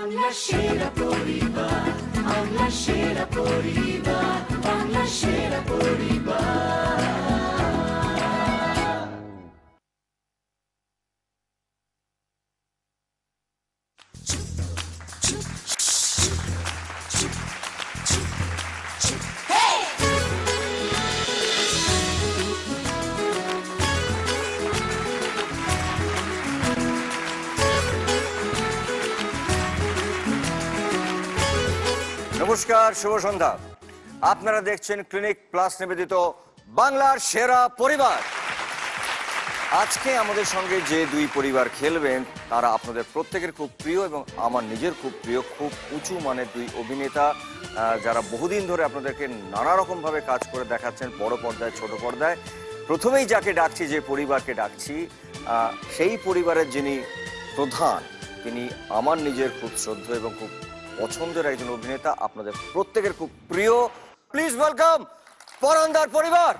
বাংলা সেরা পরিবার, বাংলা সেরা পরিবার, বাংলা সেরা পরিবার। নমস্কার, শুভ সন্ধ্যা। আপনারা দেখছেন ক্লিনিক প্লাস নিবেদিত বাংলার সেরা পরিবার। আজকে আমাদের সঙ্গে যে দুই পরিবার খেলবেন তারা আপনাদের প্রত্যেকের খুব প্রিয় এবং আমার নিজের খুব প্রিয়, খুব উঁচু মানের দুই অভিনেতা, যারা বহুদিন ধরে আপনাদেরকে নানা রকমভাবে কাজ করে দেখাচ্ছেন, বড় পর্দায় ছোট পর্দায়। প্রথমেই যাকে ডাকছি, যে পরিবারকে ডাকছি, সেই পরিবারের যিনি প্রধান, তিনি আমার নিজের খুব শ্রদ্ধেয় এবং খুব পছন্দের একজন অভিনেতা, আপনাদের প্রত্যেকের খুব প্রিয়। প্লিজ ওয়েলকাম পরান্দার পরিবার।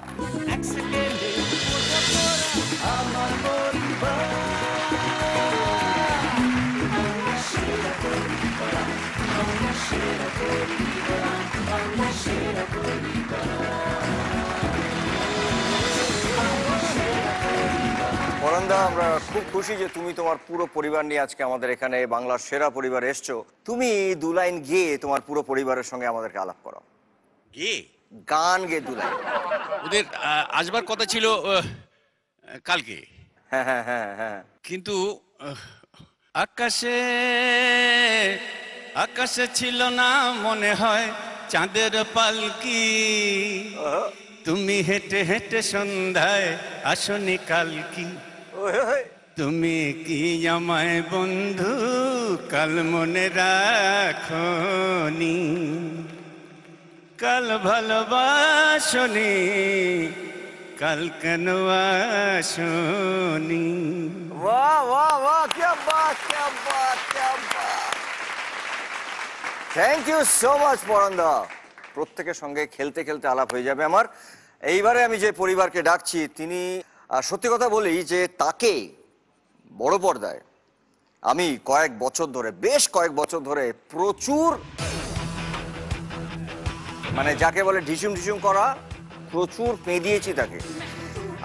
পরান্দা, আমরা খুব খুশি যে তুমি তোমার পুরো পরিবার নিয়ে আজকে আমাদের এখানে বাংলার সেরা পরিবার এসছো। তুমি দু লাইন গেয়ে তোমার পুরো পরিবারের সঙ্গে আমাদেরকে আলাপ করো। গান গে দু লাইন। ওদের আসবার কথা ছিল কালকে। হ্যাঁ হ্যাঁ হ্যাঁ হ্যাঁ। কিন্তু আকাশে আকাশে ছিল না মনে হয় চাঁদের পালকি। তুমি হেঁটে হেঁটে সন্ধ্যায় আসনি কালকি। তুমি কি আমায় বন্ধু কাল মনে রাখনি? কাল ভালোবাসনি, কাল কেন আসনি? वाह वाह वाह, क्या बात क्या बात क्या बात। Thank you so much Paranda. প্রত্যেকের সঙ্গে খেলতে খেলতে আলাপ হয়ে যাবে আমার। এইবারে আমি যে পরিবারকে ডাকছি, তিনি সত্যি কথা বলি যে তাকে বড় পর্দায় আমি কয়েক বছর ধরে, বেশ কয়েক বছর ধরে প্রচুর, মানে যাকে বলে ঢিসুম ঢিসুম করা, প্রচুর পেঁদিয়েছি তাকে।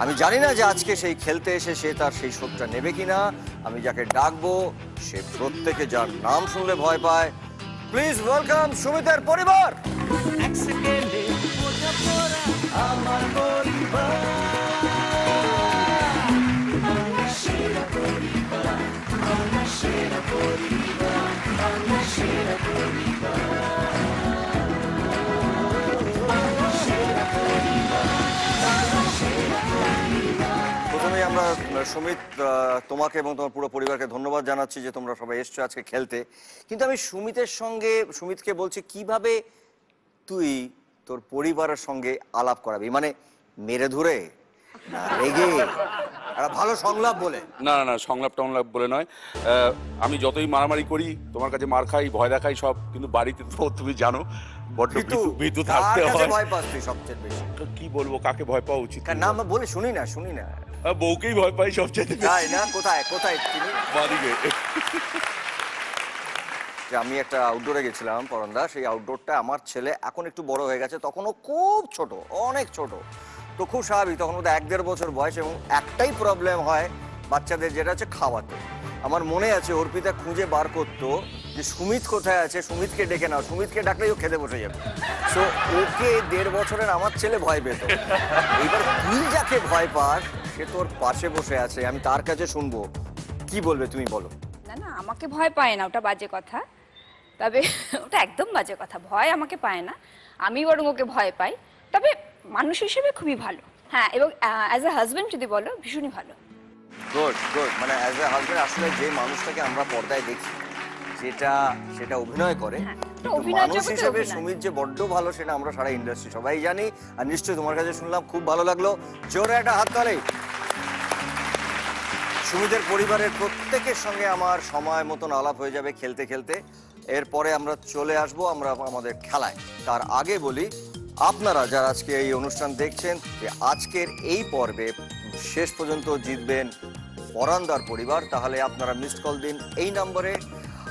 আমি জানি না যে আজকে সেই খেলতে এসে সে তার সেই শোধটা নেবে কিনা। আমি যাকে ডাকবো সে প্রত্যেকে যার নাম শুনলে ভয় পায়। প্লিজ ওয়েলকাম সুমিতের পরিবার। আমার পরিবার, বাংলা সেরা পরিবার, বাংলা সেরা পরিবার, বাংলা সেরা পরিবার। প্রথমে আমরা সুমিত, তোমাকে এবং তোমার পুরো পরিবারকে ধন্যবাদ জানাচ্ছি যে তোমরা সবাই এসছো আজকে খেলতে। কিন্তু আমি সুমিতকে বলছি, কিভাবে তুই তোর পরিবারের সঙ্গে আলাপ করাবি? মানে মেরে ধরে না রেগে, একটা ভালো সংলাপ বলে? না না না, সংলাপ টংলাপ বলে নয়। আমি যতই মারামারি করি, তোমার কাছে মার খাই, ভয় দেখাই সব, কিন্তু বাড়িতে তো তুমি জানো বড্ড ভীতু থাকতে হয়। ভয় পাস তুই সবচেয়ে বেশি? কি বলবো, কাকে ভয় পাওয়া উচিত? না আমরা বলে শুনি না। বউকেই ভয় পাই সবচেয়ে তাই না? কোথায় তুমি? বাড়িতে। আমি একটা আউটডোরে গেছিলাম পরন্দা, সেই আউটডোরটা আমার ছেলে এখন একটু বড় হয়ে গেছে, তখনও খুব ছোট, অনেক ছোট। তো খুব স্বাভাবিক, তখন ওদের 1-1.5 বছর বয়স, এবং একটাই প্রবলেম হয় বাচ্চাদের, যেটা হচ্ছে খাওয়াতে। আমার মনে আছে অর্পিতা খুঁজে বার করতো যে সুমিত কোথায় আছে, সুমিতকে ডেকে নাও, সুমিতকে ডাকলেই ও খেতে বসে যাবে। সো ওকে 1.5 বছরের আমার ছেলে ভয় পেত। এইবার তুই যাকে ভয় পাস সে তোর পাশে বসে আছে, আমি তার কাছে শুনবো, কি বলবে তুমি বলো? না না, আমাকে ভয় পায় না, ওটা বাজে কথা। তবে ওটা একদম বাজে কথা, ভয় আমাকে পায় না, আমি বরং ওকে ভয় পাই। তবে মানুষ হিসেবে খুবই ভালো, হ্যাঁ, এবং অ্যাজ এ হাজবেন্ড যদি বলো, ভীষণই ভালো। Good good. মানে অ্যাজ এ হাজবেন্ড আসলে যে মানুষটাকে আমরা পর্দায় দেখি, সেটা অভিনয় করে, মানুষ হিসেবে সুমিত যে বড্ড ভালো সেটা আমরা সারা ইন্ডাস্ট্রি সবাই জানি। আর নিশ্চয়ই তোমার কাছে শুনলাম, খুব ভালো লাগলো। জোরে একটা হাততালি। সুমিতের পরিবারের প্রত্যেকের সঙ্গে আমার সময় মতন আলাপ হয়ে যাবে খেলতে খেলতে। এরপরে আমরা চলে আসবো আমাদের খেলায়। তার আগে বলি, আপনারা যারা আজকে এই অনুষ্ঠান দেখছেন, যে আজকের এই পর্বে শেষ পর্যন্ত জিতবেন পরান্দার পরিবার, তাহলে আপনারা মিসড কল দিন এই নম্বরে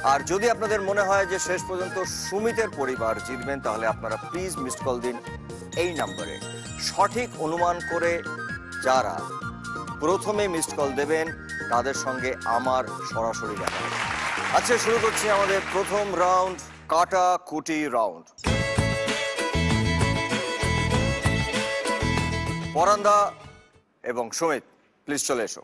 আর যদি আপনাদের মনে হয় যে শেষ পর্যন্ত সুমিতের পরিবার জিতবেন, তাহলে আপনারা প্লিজ মিসড কল দিন এই নম্বরে। সঠিক অনুমান করে যারা প্রথমে মিসড কল দেবেন তাদের সঙ্গে আমার সরাসরি দেখা হবে। আচ্ছা, শুরু করছি আমাদের প্রথম রাউন্ড, কাটাকুটি রাউন্ড। পরান্দা এবং সুমিত, প্লিজ চলে এসো।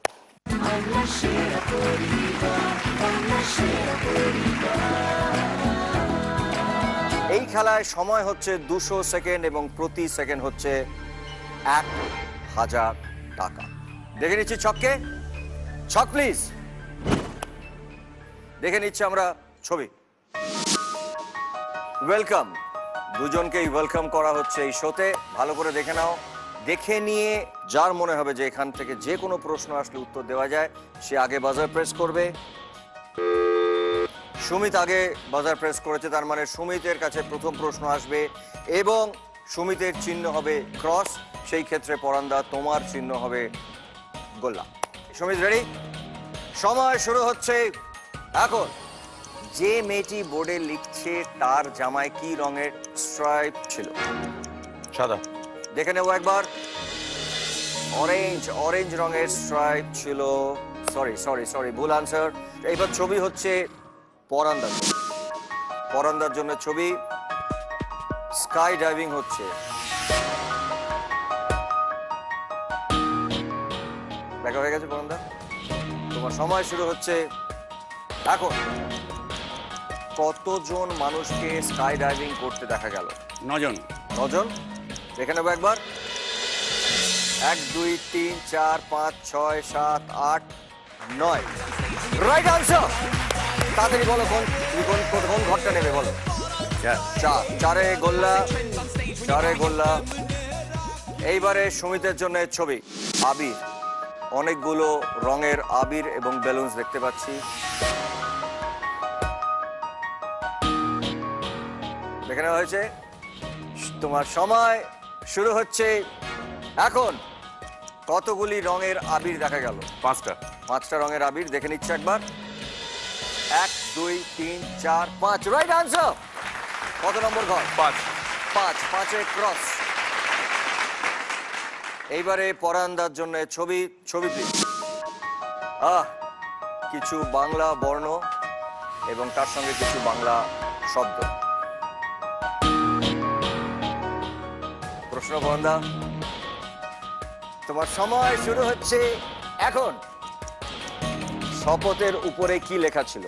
এই খেলায় সময় হচ্ছে 200 সেকেন্ড এবং প্রতি সেকেন্ড হচ্ছে 1000 টাকা। দেখে নিচ্ছি ছককে, ছক প্লিজ। দেখে নিচ্ছি আমরা ছবি। ওয়েলকাম, দুজনকেই ওয়েলকাম করা হচ্ছে এই শোতে। ভালো করে দেখে নাও, দেখে নিয়ে যার মনে হবে যে এখান থেকে যে কোনো প্রশ্ন আসলে উত্তর দেওয়া যায় সে আগে বাজার প্রেস করবে। সুমিত আগে বাজার প্রেস করেছে, তার মানে সুমিতের কাছে প্রথম প্রশ্ন আসবে এবং সুমিতের চিহ্ন হবে ক্রস। সেই ক্ষেত্রে পরান্দা তোমার চিহ্ন হবে গোল্লা। সুমিত রেডি? সময় শুরু হচ্ছে এখন। যে মেয়েটি বোর্ডে লিখছে তার জামায় কি রঙের স্ট্রাইপ ছিল? সাদা। দেখে নেব একবার। অরেঞ্জ, অরেঞ্জ রঙের স্ট্রাইপ ছিল। সরি, ভুল আনসার। এইবার ছবি হচ্ছে পরান্দার, পরান্দার জন্য ছবি। স্কাই ডাইভিং হচ্ছে। দেখা হয়ে গেছে পরান্দা, তোমার সময় শুরু হচ্ছে এখন। কতজন মানুষকে স্কাই ডাইভিং করতে দেখা গেল? 9 জন। 9 জন। দেখে নেবো একবার। 1 2 3 4 5 6 7 8 9। Right answer. তাড়াতাড়ি বলো, কোন ঘরটা নেবে বলো। 4 গোল্লা। এইবারে সুমিতের জন্য ছবি। আবির, অনেকগুলো রঙের আবির এবং বেলুনস দেখতে পাচ্ছি। দেখে নেওয়া হয়েছে। তোমার সময় শুরু হচ্ছে এখন। কতগুলি রঙের আবির দেখা গেল? 5টা রঙের আবির। দেখে নিচ্ছে একবার। 1 2 3 4 5। Right answer. কত নম্বর ঘর? 5। 5-এ ক্রস। এইবারে পরান্দার জন্য ছবি প্লিজ। কিছু বাংলা বর্ণ এবং তার সঙ্গে কিছু বাংলা শব্দ। প্রশ্ন পরান্দা, তোমার সময় শুরু হচ্ছে এখন। শপথের উপরে কি লেখা ছিল?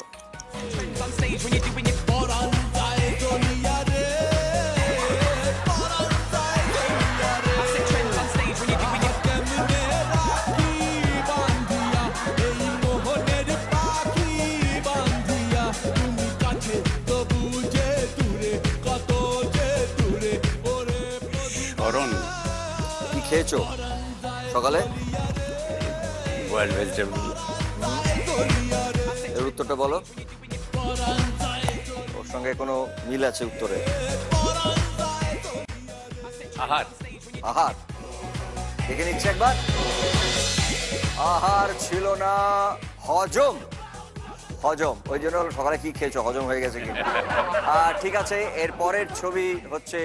শরণ। কি খেয়েছো সকালে? Boiled vegetable. এর উত্তরটা বলো। ওর সঙ্গে কোনো মিল আছে উত্তরে? আহার। দেখে নিচ্ছে একবার। আহার ছিল না, হজম। ওই জন্য সকালে কি খেয়েছো, হজম হয়ে গেছে কি? ঠিক আছে, এর পরের ছবি হচ্ছে।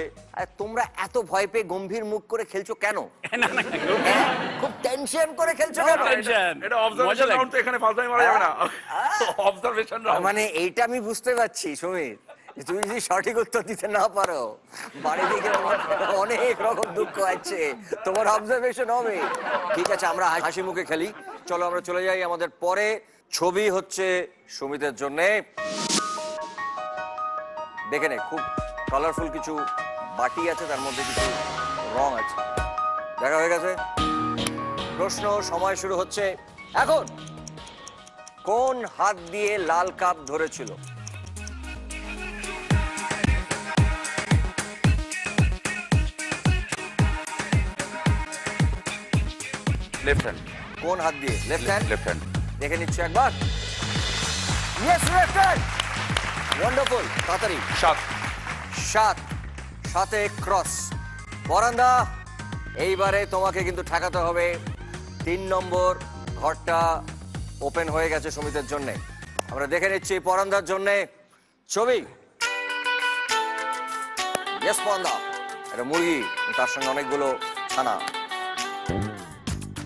তোমরা এত ভয় পেয়ে গম্ভীর মুখ করে খেলছো কেন? খুব টেনশন করে খেলছো কেন? এটা অবজারভেশন রাউন্ড, তো এখানে ফালতুমি মারা যাবে না। Observation round. মানে এইটা আমি বুঝতে পারছি সুমিত, তুমি যদি সঠিক উত্তর দিতে না পারো বাড়ি থেকে অনেক রকম দুঃখ আছে, তোমার অবজারভেশন হবে। ঠিক আছে, আমরা হাসি মুখে খেলি। চলো আমরা চলে যাই আমাদের পরে। ছবি হচ্ছে সুমিতের জন্য। দেখে নে, খুব কালারফুল কিছু বাটি আছে, তার মধ্যে কিছু রং আছে। দেখা হয়ে গেছে। প্রশ্ন, সময় শুরু হচ্ছে এখন। কোন হাত দিয়ে লাল কাপ ধরেছিল? Left hand. কোন হাত দিয়ে? Left hand. Left hand. দেখে নিচ্ছি একবার। Yes, left hand. ওয়ান্ডারফুল। তাড়াতাড়ি। 7-এ ক্রস। পরান্দা, এইবারে তোমাকে কিন্তু ঠেকাতে হবে। 3 নম্বর ঘরটা ওপেন হয়ে গেছে সুমিতের জন্য। আমরা দেখে নিচ্ছি পরান্দার জন্য ছবি। ইয়েস পরান্দা, এটা মুরগি, তার সঙ্গে অনেকগুলো ছানা।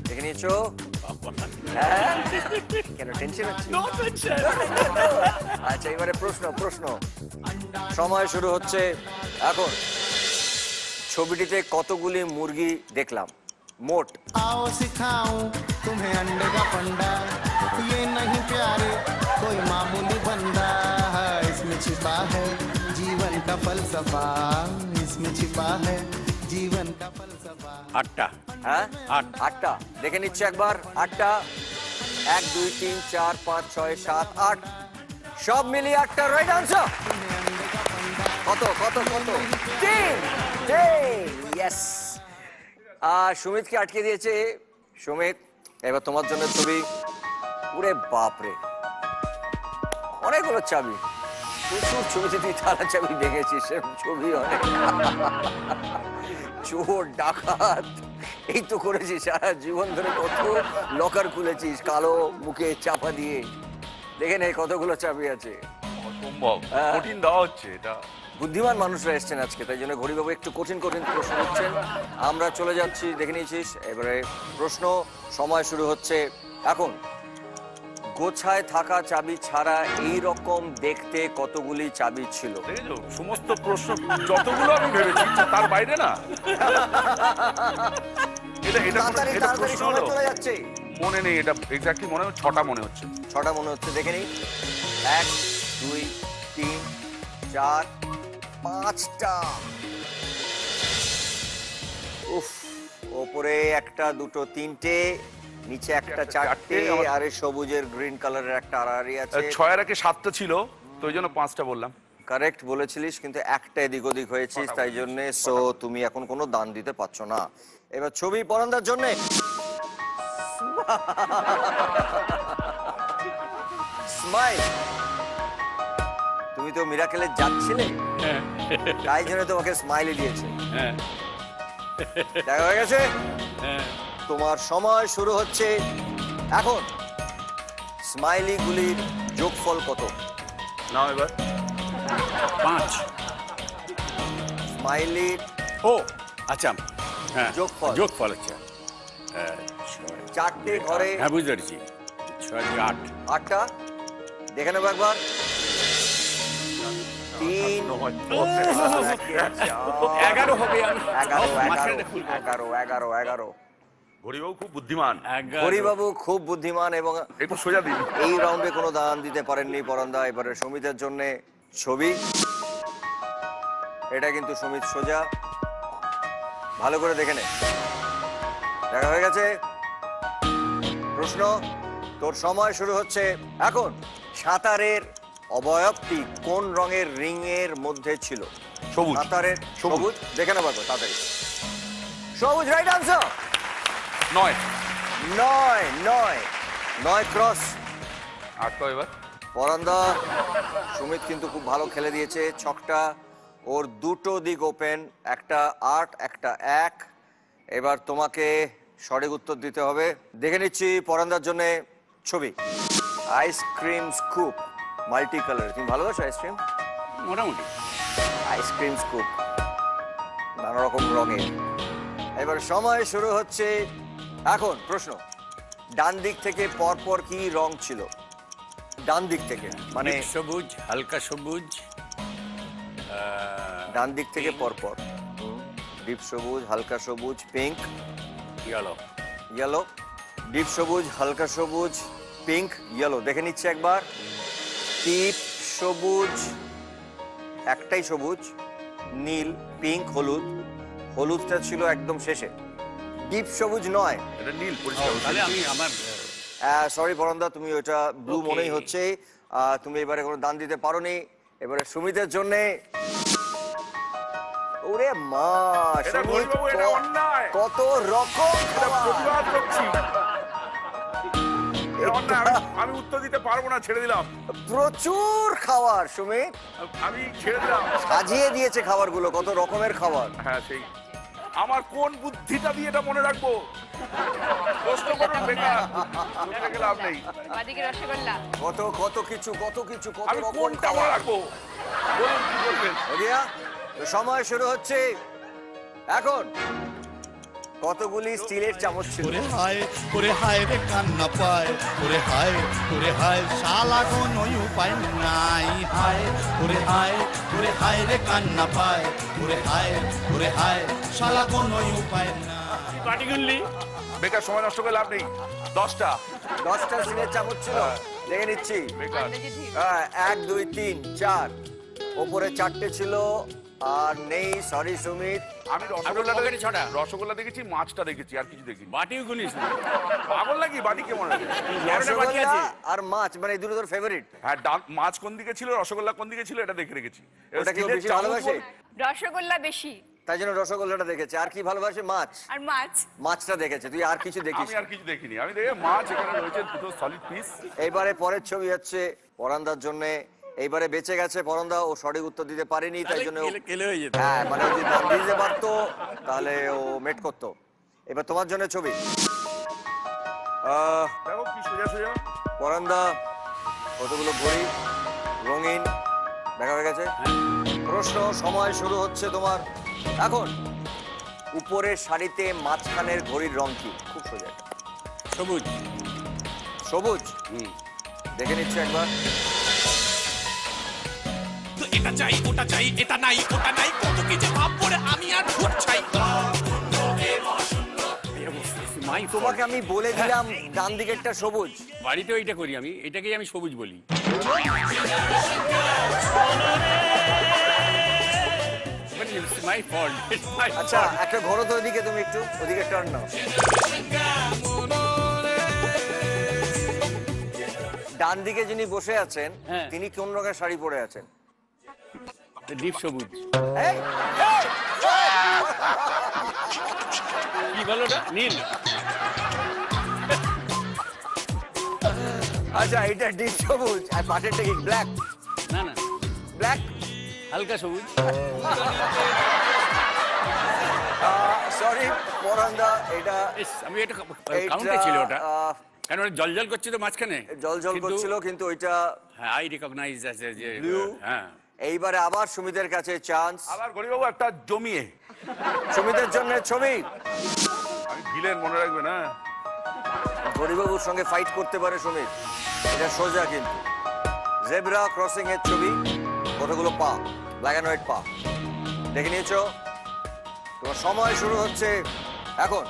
দেখে নিয়েছো? হ্যাঁ? কেন টেনশন হচ্ছে? আচ্ছা, এবারে প্রশ্ন। সময় শুরু হচ্ছে এখন। ছবিটিতে কতগুলি মুরগি দেখলাম মোট? आओ सिखाऊं तुम्हें अंडे का फंडा, ये नहीं प्यारे कोई मामूली बंदा, इसमें छिपा है जीवन का फलसफा, इसमें छिपा है जीवन का फलसफा। 8টা। হ্যাঁ, আট। 8টা। দেখে নিচ্ছি একবার। 8টা। 1 2 3 4 5 6 7 8, সব মিলিয়ে 8টা রাইট আনসার। কত 3। ইয়েস। সুমিতকে আটকে দিয়েছে। সুমিত, এবার তোমার জন্য ছবি। ওরে বাপরে, অনেকগুলো চাবি, প্রচুর ছবিতে তুই তালা চাবি দেখেছিস, ছবি অনেক। চোর ডাকাত এই তো করেছিস সারা জীবন ধরে, কত লকার খুলেছিস কালো মুখে চাপা দিয়ে। দেখে নে কতগুলো চাবি আছে। অসম্ভব কঠিন দেওয়া হচ্ছে এটা। বুদ্ধিমান মানুষরা এসছেন আজকে, তাই জন্য ঘড়িবাবু একটু কঠিন প্রশ্ন করছেন। আমরা চলে যাচ্ছি, দেখে নিয়েছিস। এবারে প্রশ্ন, সময় শুরু হচ্ছে এখন। গোছায় থাকা চাবি ছাড়া এই রকম দেখতে কতগুলি চাবি ছিল? দেখেছো, সমস্ত প্রশ্ন যতগুলো আমি ভেবেছি তার বাইরে না। এটা তাড়াতাড়ি প্রশ্ন সময় হলো? চলে যাচ্ছে। মনে নেই, এটা এক্স্যাক্টলি মনে হয় 6টা মনে হচ্ছে। 6টা মনে হচ্ছে, দেখে নিই। 1 2 3 4 5টা। উফ, ওপরে একটা, দুটো, তিনটে, নিচে একটা, চারটে, আর এই সবুজের গ্রিন কালারের একটা আড়াআড়ি আছে। 6-এর আগে 7টা ছিল, তো ওই জন্য 5টা বললাম। কারেক্ট বলেছিলিস, কিন্তু একটা এদিক ওদিক হয়েছিস, তাই জন্য সো তুমি এখন কোনো দান দিতে পারছো না। এবার ছবি পরান্দার জন্য। স্মাইল। তুমি তো মিরাকেলে যাচ্ছিলে, তাই জন্য তোমাকে স্মাইলি দিয়েছে। দেখা হয়ে গেছে। তোমার সময় শুরু হচ্ছে এখন। স্মাইলি গুলির যোগফল কত? নাও এবার। 5। স্মাইলির ও আচ্ছা, হ্যাঁ যোগফল। আচ্ছা। 4টে ঘরে। হ্যাঁ, বুঝতে পারছি। 6 8। 8টা। দেখে নেবো একবার। 3 11 হবে। 11। ঘড়িবাবু খুব বুদ্ধিমান। হরিবাবু খুব বুদ্ধিমান এবং একটু সোজা দিন। এই রাউন্ডে কোনো দান দিতে পারেননি পরান্দা। এবারে সমিতের জন্য ছবি। এটা কিন্তু সমিত সোজা, ভালো করে দেখে নে। দেখা হয়ে গেছে। প্রশ্ন, তোর সময় শুরু হচ্ছে এখন। সাঁতারের অবয়বটি কোন রঙের রিং এর মধ্যে ছিল? সবুজ। সাঁতারের সবুজ। দেখে নেবো তাড়াতাড়ি। সবুজ রাইট আনসার। 9 ক্রস। 8টা এবার। পরান্দা, সুমিত কিন্তু খুব ভালো খেলে দিয়েছে। ছকটা ওর দুটো দিক ওপেন, একটা 8 একটা 1। এবার তোমাকে সঠিক উত্তর দিতে হবে। দেখে নিচ্ছি পরান্দার জন্য ছবি। Ice cream scoop multi colour. তুমি ভালোবাসো আইসক্রিম? মোটামুটি। আইসক্রিম স্কুপ নানা রকম রঙের। এবার সময় শুরু হচ্ছে এখন। প্রশ্ন, ডান দিক থেকে পরপর কি রং ছিল? ডান দিক থেকে মানে সবুজ, হালকা সবুজ। ডান দিক থেকে পরপর ডিপ সবুজ, হালকা সবুজ, পিঙ্ক, ইয়েলো। ডিপ সবুজ, হালকা সবুজ, পিঙ্ক, ইয়েলো। দেখে নিচ্ছে একবার। ডিপ সবুজ, একটাই সবুজ, নীল, পিঙ্ক, হলুদ। হলুদটা ছিল একদম শেষে। ডিপ সবুজ নয়, এটা নীল পরিষ্কার। তাহলে আমি আমার সরি পরন্দা, তুমি ওটা ব্লু Okay. মনেই হচ্ছে। তুমি এবারে কোনো দান দিতে পারোনি। এবারে সুমিতের জন্য। ওরে মা, এটা সুমিত বলবো, এটা অন্যায়। কত রকম খাবার। প্রতিবাদ করছি। এটা অন্যায়, আমি উত্তর দিতে পারবো না, ছেড়ে দিলাম। প্রচুর খাবার সুমিত, আমি ছেড়ে দিলাম। সাজিয়ে দিয়েছে খাবারগুলো, কত রকমের খাবার। হ্যাঁ, সেই আমার কোন বুদ্ধিটা দিয়ে এটা মনে রাখবো? প্রশ্ন করুন বেকার, দেখে লাভ নেই। বাদিকে রসগোল্লা। কত কত কিছু কত কিছু কত আমি রকম কোনটা মনে রাখবো? বলুন কি বলবেন? রিয়া, সময় শুরু হচ্ছে এখন। কতগুলি স্টিলের চামচ ছিল? ওরে হায় রে কান্না পায়, ওরে হায় শালা কোনো উপায় নাই, ওরে হায় রে কান্না পায়, ওরে হায় শালা কোনো উপায় নাই। বাটি গুনলি বেকার সময় নষ্ট করে লাভ নেই। 10টা 10টা স্টিলের চামচ ছিল, দেখে নিচ্ছি। বেকার। আন্দাজে ঠিক। 1 2 3 4, ওপরে 4টে ছিল আর নেই। সরি সুমিত। আমি রসগোল্লা পকেটে 6টা। রসগোল্লা দেখেছি, মাছটা দেখেছি, আর কিছু দেখিনি। বাটিও গুনিস না। পাগল নাকি? বাটি কেমন লাগে? 11টা বাটি আছে। রসগোল্লা আর মাছ, মানে এই দুটো তোর ফেভারিট। হ্যাঁ, মাছ কোন দিকে ছিল, রসগোল্লা কোন দিকে ছিল, এটা দেখে রেখেছি। ওটা কেউ বেশি ভালোবাসে, রসগোল্লা বেশি তাই জন্য রসগোল্লাটা দেখেছে। আর কি ভালোবাসে? মাছ। আর মাছ। মাছটা দেখেছে, তুই আর কিছু দেখিস? আমি আর কিছু দেখিনি। আমি দেখে মাছ এখানে রয়েছে, দুটো সলিড পিস। এইবারে পরের ছবি হচ্ছে পরান্দার জন্য। এইবারে বেঁচে গেছে পরান্দা, ও সঠিক উত্তর দিতে পারেনি, তাই জন্য কেলে হয়ে যেত। হ্যাঁ, মানে ও যদি দাম দিতে পারতো তাহলে ও মেট করতো। এবার তোমার জন্য ছবি। দেখো কি সোজা সোজা। পরান্দা, কতগুলো ঘড়ি রঙিন দেখা হয়ে গেছে। প্রশ্ন, সময় শুরু হচ্ছে তোমার এখন। উপরের সারিতে মাঝখানের ঘড়ির রং কি? খুব সোজা। সবুজ। সবুজ। দেখে নিচ্ছে একবার। তো এটা চাই ওটা চাই, এটা নাই ওটা নাই, কত কিছু ভাব পড়ে আমি আর ভোট চাই। মাই তোমাকে আমি বলে দিলাম ডান দিকেরটা সবুজ। বাড়িতেও এটা করি আমি, এটাকেই আমি সবুজ বলি। My fault. আচ্ছা, একটা ঘোরো তো ওদিকে, তুমি একটু ওদিকে টার্ন নাও। ডান দিকে যিনি বসে আছেন হ্যাঁ। তিনি কোন রঙের শাড়ি পরে আছেন? ডিপ সবুজ। এই, কি বলো না? নীল। আচ্ছা, এটা ডিপ সবুজ আর পাটেরটা কি ব্ল্যাক? না না, ব্ল্যাক। হালকা সবুজ। সরি পরান্দা, এটা ইস, আমি এটা কাউন্টে ছিল ওটা, কেন ওটা জল জল করছে তো মাঝখানে। জল জল কিন্তু- করছিল, কিন্তু ওইটা হ্যাঁ, আই রিকগনাইজ অ্যাজ যে Blue। হ্যাঁ। এইবারে আবার সুমিতের কাছে চান্স। আবার গরিবাবু একটা জমিয়ে। সুমিতের জন্য ছবি। আমি ভিলেন, মনে রাখবে না? গরিবাবুর সঙ্গে ফাইট করতে পারে সুমিত, এটা সোজা। কিন্তু জেব্রা ক্রসিং এর ছবি, কতগুলো পা, ব্ল্যাক অ্যান্ড হোয়াইট পা দেখে নিয়েছো। তোমার সময় শুরু হচ্ছে এখন।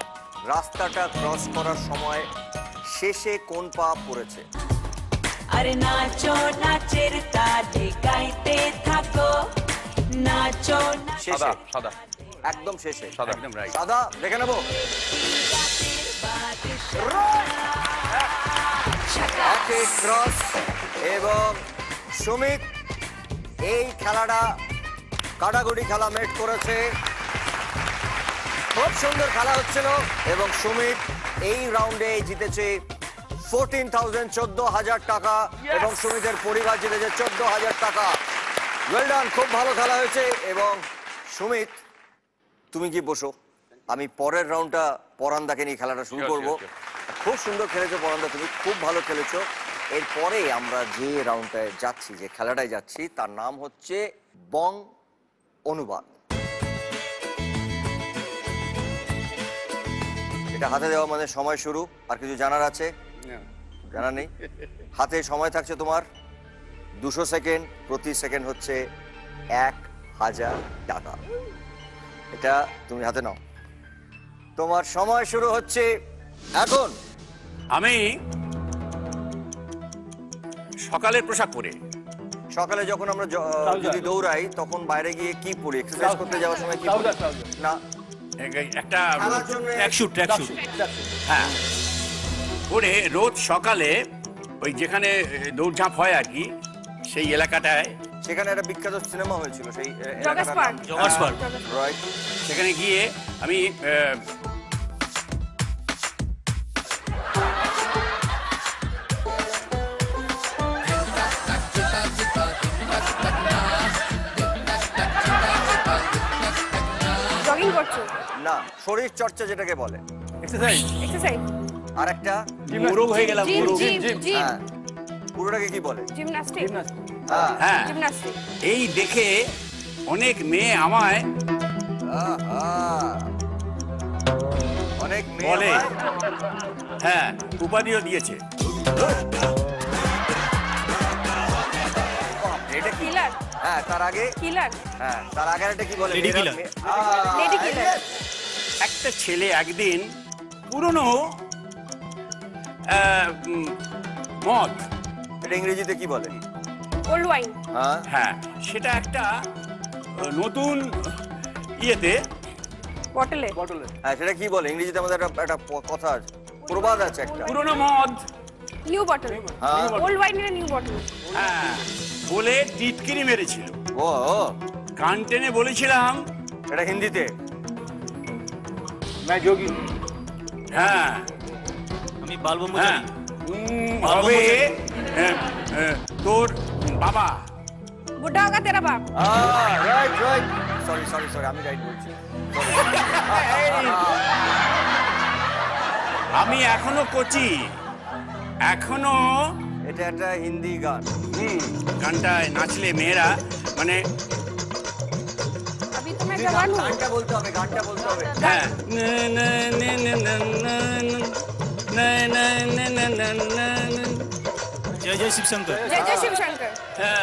রাস্তাটা ক্রস করার সময় শেষে কোন পা পড়েছে? আরে নাচো নাচের তালে গাইতে থাকো, নাচো শেষে, সাদা সাদা একদম শেষে। সাদা। একদম রাইট। সাদা, দেখে নেবো। একে ক্রস। এবং সুমিত এই খেলাটা কাটাকুটি খেলা মেট করেছে। খুব সুন্দর খেলা হচ্ছিল এবং সুমিত এই রাউন্ডে জিতেছে 14,000, 14,000 টাকা এবং সুমিতের পরিবার জিতেছে 14,000 টাকা। ওয়েল ডান, খুব ভালো খেলা হয়েছে। এবং সুমিত, তুমি কি বসো, আমি পরের রাউন্ডটা পরান্দাকে নিয়ে খেলাটা শুরু করব। খুব সুন্দর খেলেছো পরান্দা, তুমি খুব ভালো খেলেছো। এরপরে আমরা যে রাউন্ডটায় যাচ্ছি, যে খেলাটায় যাচ্ছি, তার নাম হচ্ছে বং অনুবাদ। এটা হাতে দেওয়া মানে সময় শুরু। আর কিছু জানার আছে? জানা নেই। হাতে সময় থাকছে তোমার 200 সেকেন্ড, প্রতি সেকেন্ড হচ্ছে 1,000 টাকা। এটা তুমি হাতে নাও। তোমার সময় শুরু হচ্ছে এখন। আমি সকালের পোশাক পরে, সকালে যখন আমরা যদি দৌড়াই তখন বাইরে গিয়ে কি পরি? এক্সারসাইজ করতে যাওয়ার সময় কি পরি? না, একটা খেলার জন্য ট্র্যাকস্যুট। হ্যাঁ, পরে রোজ সকালে ওই যেখানে দৌড়ঝাঁপ হয় আর কি, সেই এলাকাটায়, সেখানে একটা বিখ্যাত সিনেমা হয়েছিল, সেই joggers park. Joggers park, right. সেখানে গিয়ে আমি জগিং করছো? না, শরীর চর্চা যেটাকে বলে। এক্সারসাইজ। এক্সারসাইজ, আর একটা মোরগ হয়ে গেলাম। জিম মোরগ। জিম জিম, হ্যাঁ, পুরোটাকে কি বলে? জিমনাস্টিক, হ্যাঁ, হ্যাঁ, জিমনাস্টিক। এই দেখে অনেক মেয়ে আমায় আহা। অনেক মেয়ে বলে, আমায়- হ্যাঁ, উপাধিও দিয়েছে। এটা কি? কিলার, হ্যাঁ, তার আগে, কিলার, হ্যাঁ, তার আগে একটা কি বলে? Lady killer. Lady killer. একটা ছেলে একদিন পুরনো মদ, এটা ইংরেজিতে কি বলে? ওল্ড ওয়াইন, হ্যাঁ, হ্যাঁ, সেটা একটা নতুন ইয়েতে বটলে, হ্যাঁ, সেটা কি বলে ইংরেজিতে? আমাদের একটা কথা আছে, প্রবাদ আছে একটা। পুরনো মদ, নিউ বটল, হ্যাঁ। ওল্ড ওয়াইনের নিউ বটল। হ্যাঁ, বলে টিটকিরি মেরেছিল। ও, কান টেনে বলেছিলাম, এটা হিন্দিতে। হ্যাঁ, আমি বাল হ্যাঁ, ব্রহ্মচারী। হবে তোর বাবা। बुढ़ा होगा तेरा बाप। Right right, sorry sorry sorry, আমি রাইট বলছি। আমি এখনো কচি, এখনো এটা একটা হিন্দি গান। গানটায় নাচলে মেয়েরা মানে अभी तो मैं जवान हूँ। গানটা বলতে হবে, গানটা বলতে হবে। হ্যাঁ, जय जय शिव शंकर, जय जय शिव शंकर।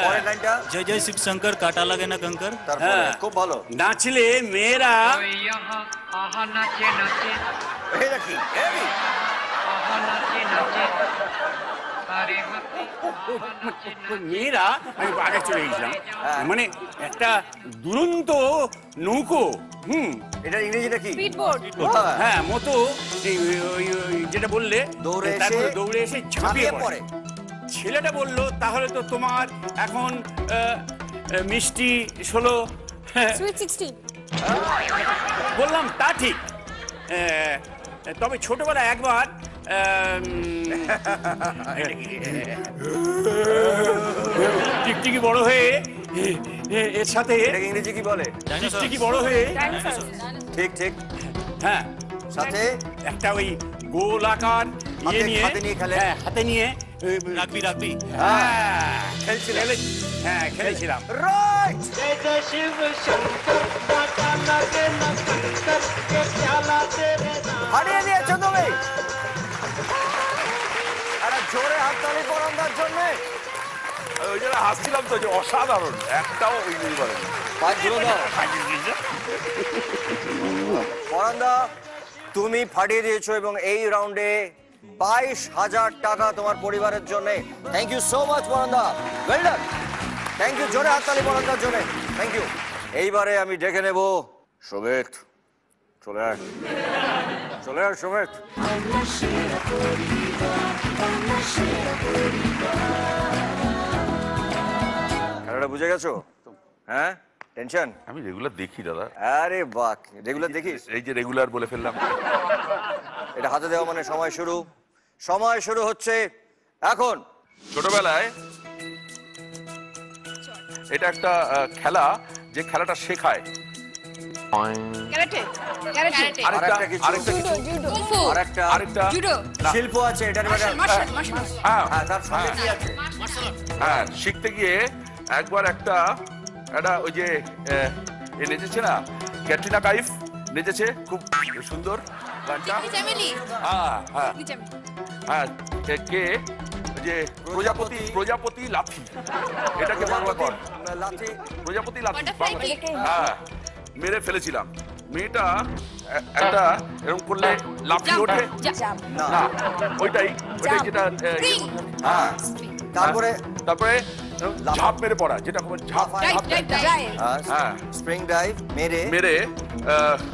পরের লাইনটা जय जय शिव शंकर, काटा लगे ना कंकर। তারপরে হ্যাঁ। খুব ভালো। নাচলে মেয়েরা এটা কি? এই, মেয়েরা, আমি আগে চলে গেছিলাম, হ্যাঁ। মানে একটা দুরন্ত নৌকো, এটা ইংরেজিটা কি? स्पीड बोट, হ্যাঁ, হ্যাঁ, মতো ওই যেটা বললে, দৌড়ে এসে- তারপরে দৌড়ে এসে ঝাঁপিয়ে ঝাঁপিয়ে পড়ে। পড়ে। ছেলেটা বলল, তাহলে তো তোমার এখন মিষ্টি 16। स्वीट 16। বললাম তা ঠিক, তবে ছোটবেলায় একবার টিকটিকি বড় হয়ে এর সাথে এটাকে ইংরেজি কি বলে? টিকটিকি বড় হয়ে, डायनासोर, ঠিক ঠিক। হ্যাঁ, সাথে একটা ওই গোল আকার ইয়ে হাতে- নিয়ে, হাতে নিয়ে খেলে? হ্যাঁ, হাতে নিয়ে রাগবি রাগবি। হ্যাঁ, হ্যাঁ, খেলেছিলাম। রাইট। হারিয়ে দিয়েছো তুমি। একটা জোরে হাততালি পরান্দার জন্য। ওই জন্য হাসছিলাম তো, যে অসাধারণ, একটাও ইংরেজি বলে না। পাঁচ ধরে দাও। পরান্দা, তুমি ফাটিয়ে দিয়েছো এবং এই রাউন্ডে 22,000 টাকা তোমার পরিবারের জন্য। Thank you so much Paranda, well done. Thank you, জোরে হাততালি পরান্দার জন্য, থ্যাংক ইউ। এইবারে আমি ডেকে নেব সুমিত। চলে আয়, চলে আয় সুমিত। খেলাটা বুঝে গেছো? হ্যাঁ, টেনশন? আমি রেগুলার দেখি দাদা, আরে বাহ, রেগুলার দেখিস? এই যে রেগুলার বলে ফেললাম। এটা হাতে দেওয়া মানে সময় শুরু। সময় শুরু হচ্ছে এখন। ছোটবেলায় এটা একটা খেলা, যে খেলাটা শেখায়। कैरेटे, कैरेटे, আরেকটা আরেকটা কিছু? আরেকটা কিছু जूडो, कुंफू, আরেকটা जूडो, শিল্প আছে, এটার মানে मार्शल, मार्शल, হ্যাঁ, হ্যাঁ, তার সঙ্গে কি আছে? হ্যাঁ, শিখতে গিয়ে একবার একটা ওই যে এ নেচেছে না, ক্যাটরিনা কাইফ নেচেছে, খুব সুন্দর গানটা। चमेली, হ্যাঁ হ্যাঁ चमेली, হ্যাঁ, কে ওই যে প্রজাপতি প্রজাপতি লাথি, এটাকে বাংলা কর। লাঠি। প্রজাপতি লাথি Butterfly বাংলা। kick। হ্যাঁ, মেরে ফেলেছিলাম। মেয়েটা একটা এরকম করলে লাফিয়ে ওঠে जंप, না, না, ওইটাই যেটা Spring। হ্যাঁ, তারপরে তারপরে ঝাঁপ মেরে পড়া, যেটা খুব ঝাঁপ राइट, ঝাঁপ राइट, राइट, হ্যাঁ, স্প্রিং ডাইভ মেরে মেরে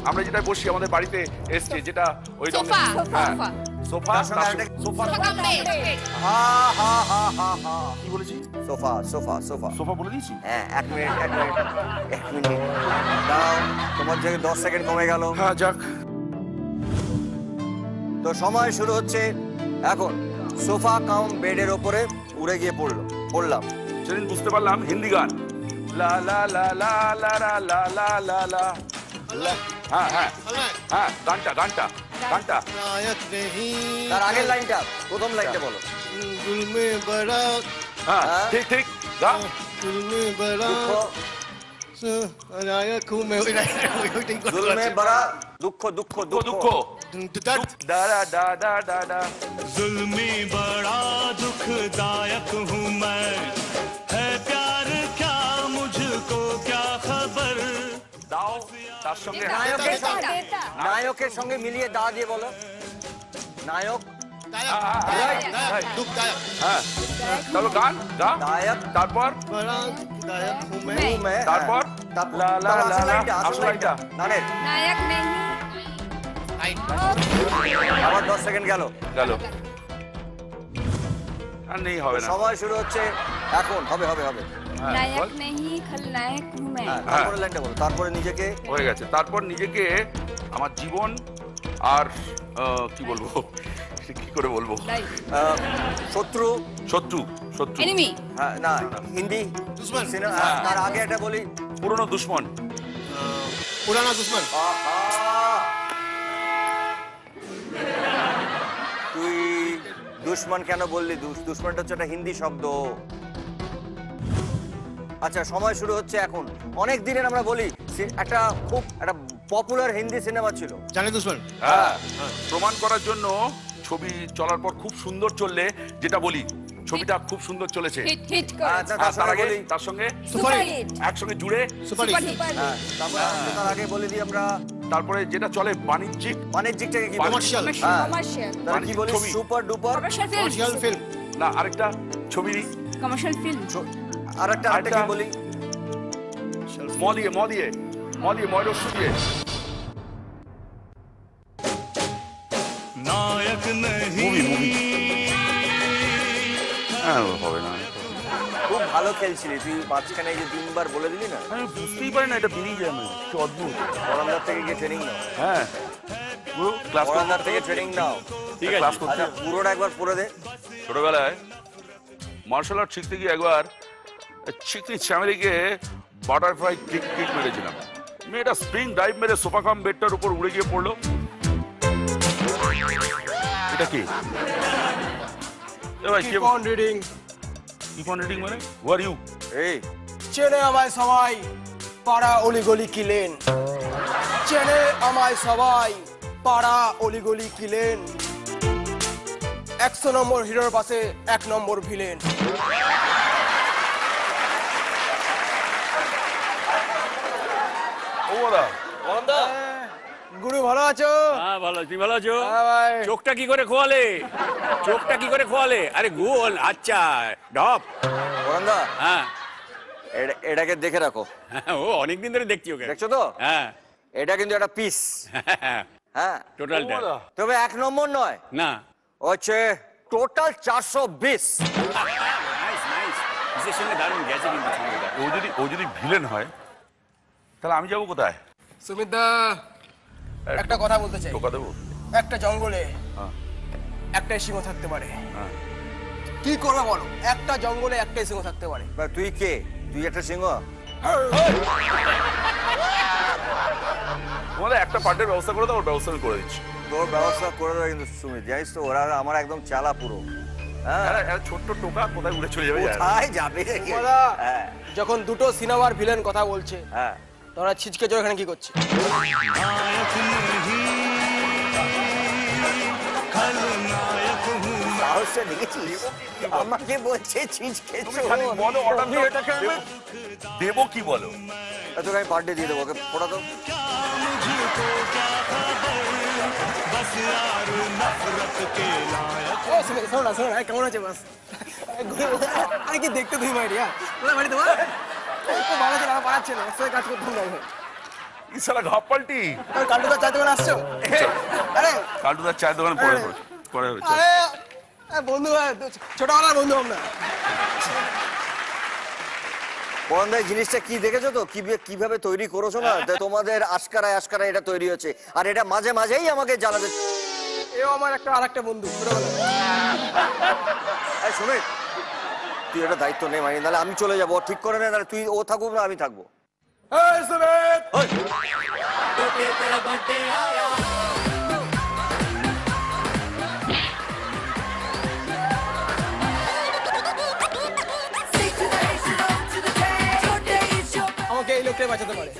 আমরা যেটা বসি আমাদের বাড়িতে এসছে, যেটা ওই सोफा, হ্যাঁ, सोफा, সোফা তার সঙ্গে আরেকটা- সোফা হা হা হা হা হা। কি বলেছি? Sofa sofa sofa. সোফা বলে দিয়েছি। হ্যাঁ, এক মিনিট এক মিনিট এক মিনিট দাও, তোমার থেকে 10 সেকেন্ড কমে গেল। হ্যাঁ, যাক। তো সময় শুরু হচ্ছে এখন। সোফা কাম বেডের ওপরে উড়ে গিয়ে পড়লাম। সেদিন বুঝতে পারলাম হিন্দি গান। লা লা লা লা লা লা লা লা লা লা লা হ্যাঁ হ্যাঁ হ্যাঁ, গানটা গানটা গানটা नायक नहीं তার আগের লাইনটা, প্রথম লাইনটা বলো। दिल में बड़ा হ্যাঁ ঠিক ঠিক গা दिल में बड़ा দুঃখ, नायक हूँ मैं জুলমে বড়া দুঃখ দুঃখ দুঃখ দুঃখ। দুঃখ ডা ডা ডা ডা ডা ডা जुल्मी बड़ा दुखदायक हूँ मैं है प्यार क्या मुझको क्या खबर দাও তার সঙ্গে নায়কের সঙ্গে, নায়কের সঙ্গে মিলিয়ে দা দিয়ে বলো। নায়ক, दुखदायक হ্যাঁ চলো গান গা নায়ক, তারপর बड़ा दुखदायक हूँ मैं मैं, তারপর তারপর লা লা লা আসল লা লাইনটা, আসল আসল লাইনটা। লাইনটা নানের, নায়ক নেই। আবার 10 সেকেন্ড গেল। গেল আর নেই হবে না সময় শুরু হচ্ছে এখন, হবে হবে হবে। হ্যাঁ, নায়ক বল। নেই খলনায়ক হুঁ मैं। হ্যাঁ, তারপরে লাইনটা বলো, তারপরে নিজেকে হয়ে গেছে তারপর নিজেকে আমার জীবন আর কি বলবো সে কি করে বলবো শত্রু, শত্রু শত্রু এনিমি। হ্যাঁ, না হিন্দি दुश्मन সিনেমা, তার আগে একটা বলি। পুরনো দুশ্মন पुराना दुश्मन আহা! তুই দুশ্মন কেন বললি? দুশ্মনটা হচ্ছে একটা হিন্দি শব্দ। আচ্ছা, সময় শুরু হচ্ছে এখন। অনেক দিনের আমরা বলি একটা খুব একটা পপুলার হিন্দি সিনেমা ছিল। जाने दुश्मन হ্যাঁ প্রমাণ করার জন্য ছবি চলার পর খুব সুন্দর চললে যেটা বলি ছবিটা খুব সুন্দর চলেছে হিট হিট করে। আচ্ছা, আর তার আগে বলি। তার সঙ্গে সুপার হিট। একসঙ্গে জুড়ে सुपर সুপার हिट হিট। হ্যাঁ, তার আগে বলে দিই আমরা তারপরে যেটা চলে বাণিজ্যিক বাণিজ্যিকটাকে কি বলি? कमर्शियल হ্যাঁ। কমার্শিয়াল। তাহলে কি বলি? ছবি। Super duper. Commercial film. Commercial film না আরেকটা ছবি কমার্শিয়াল ফিল্ম। আরেকটা কি বলি? ম দিয়ে ময়ূরস্য দিয়ে नायक नहीं হবে না খুব ভালো খেলছিলি তুই, মাঝখানে এই যে 3 বার বলে দিলি না। আমি বুঝতেই পারি না এটা বেরিয়ে যায় না কি অদ্ভুত পরান্দার থেকে গিয়ে ট্রেনিং নাও, হ্যাঁ পুরো ক্লাস পরান্দার থেকে ট্রেনিং নাও। ঠিক আছে ক্লাস করতে আচ্ছা, পুরোটা একবার পড়ে দে। ছোটবেলায় মার্শাল আর্ট শিখতে গিয়ে একবার চিকনি চ্যামেলিকে বাটারফ্লাই কিক মেরেছিলাম। মেয়েটা স্প্রিং ডাইভ মেরে সোফা কাম বেডটার উপর উড়ে গিয়ে পড়লো। এটা কি ভাই Keep on reading. Keep on reading মানে হু আর ইউ এই চেনে আমায় সবাই পাড়া অলিগলি কিলেন, চেনে আমায় সবাই পাড়া অলিগলি কিলেন, 100 নম্বর হিরোর পাশে 1 নম্বর ভিলেন। ও দাদা গুরু ভালো আছো? হ্যাঁ ভালো, তুমি ভালো আছো? হ্যাঁ ভাই। চোখটা কি করে খোয়ালে? চোখটা কি করে খোয়ালে? আরে গোল, আচ্ছা ঢপ। পরান্দা, হ্যাঁ এটাকে দেখে রাখো। হ্যাঁ, ও অনেকদিন ধরে দেখছি ওকে। দেখছো তো? হ্যাঁ এটা কিন্তু একটা পিস। হ্যাঁ, টোটালটা তবে 1 নম্বর নয়, না। হচ্ছে টোটাল 420। নাইস নাইস, কিসের সঙ্গে দারুণ গেছে কিন্তু ছবিটা। ও যদি ভিলেন হয় তাহলে আমি যাবো কোথায়? সুমিতদা একটা কথা বলতে চাই। টোকা দেবো? একটা জঙ্গলে হ্যাঁ। একটাই সিংহ থাকতে পারে। হ্যাঁ। কি করবে বলো? একটা জঙ্গলে একটাই সিংহ থাকতে পারে। বা তুই কে? তুই একটা সিংহ? তোমাদের একটা পার্টের ব্যবস্থা করে দাও, ওর ব্যবস্থা আমি করে দিচ্ছি। তোর ব্যবস্থা করে দেবে কিন্তু সুমিত, জানিস তো ওরা আমার একদম চালা পুরো। হ্যাঁ, একটা ছোট্ট টোকা কোথায় উড়ে চলে যাবে জানি না। কোথায় যাবে রে? দাদা, হ্যাঁ যখন দুটো সিনেমার ভিলেন কথা বলছে হ্যাঁ, তোমরা ছিচকে জোর এখানে কি করছে? नायक नहीं खलनायक हूँ সাহসটা দেখেছিস? আমাকে বলছে ছিচ খেয়েছো। তুমি খালি বলো অর্ডার দেবো কি বলো? তোকে আমি বার্থডে দিয়ে দেবো, ওকে ফোটা দাও। मुझको क्या खबर बस यार नफरत के लायक ও শোনো না শোনো না, কেমন আছে বাস? আরে কি দেখতে তুমি বাইরে ওরা বাড়িতে বল খুব ভালো ছিল, আমার পাড়াচ্ছে না, একসাথে কাজ করতে হবে। ইসালা ঘাপ পাল্টি। কালটুদা চাইতে করে আসছো? আরে কালটুদার চায়ের দোকানে পরে হচ্ছে। আরে বন্ধু ছোটবেলার বন্ধু আমরা। পরন্দায় জিনিসটা কি দেখেছো তো কিভাবে তৈরি করেছো না? তো তোমাদের আশকারায় আশকারায় এটা তৈরি হচ্ছে, আর এটা মাঝে মাঝেই আমাকে জানাতে। এও আমার আরেকটা বন্ধু ছোটবেলা। এই সুমিত, তুই এটা দায়িত্ব নে, মানে নাহলে আমি চলে যাবো। ও ঠিক করে নে, নাহলে তুই ও থাকুক না আমি থাকবো। আমাকে এই লোকটাই বাঁচাতে পারে।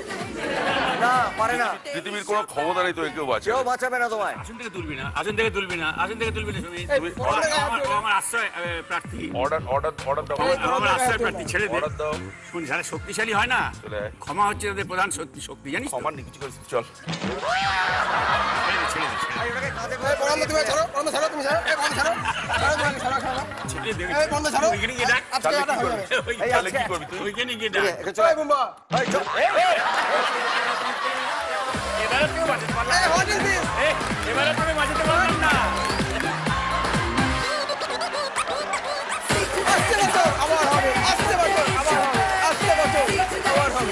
না পারে না, পৃথিবীর কোনো ক্ষমতা নেই তো কেউ বাঁচে কেউ বাঁচাবে না তোমায়। আসন থেকে তুলবি না, আসন থেকে তুলবি না, আসন থেকে তুলবি না সুমিত। এই, পরোটা গায়ে হাত ও আমার আশ্রয় প্রার্থী, অর্ডার অর্ডার অর্ডার দাও আমার আশ্রয় প্রার্থী, ছেড়ে দে। অর্ডার দাও শুন, যারা শক্তিশালী হয় না, চলে আয়। ক্ষমা হচ্ছে তাদের প্রধান শক্তি, জানিস তো? আমার কিছু করিস চল ছেড়ে দে, ছেড়ে দে, এই, ওটাকে কাঁধে করে এই, বন্ধ তুমি ছাড়ো, বন্ধ ছাড়ো, তুমি ছাড়ো, এই, বন্ধ ছাড়ো, ছাড়ো, তুমি ছাড়ো, ছাড়ো। ছেড়ে দে। এই, বন্ধ ছাড়ো। ওইখানে গিয়ে ডাক, আজকে তাহলে এটা কি হয়ে করবি? যাবে। এই, তাহলে আজকে- কি করবি তুই? ওইখানে গিয়ে ঠিক ডাক। আছে, একে চল। এই, বুম্বা। এই, চল। এবারে তুই বাঁচাতে পারলাম এই, না। what is this? এবারে তুমি বাঁচাতে পারলাম না। আস্তে বসো, আবার হবে, আস্তে বসো, আবার হবে, আস্তে বসো, আবার হবে।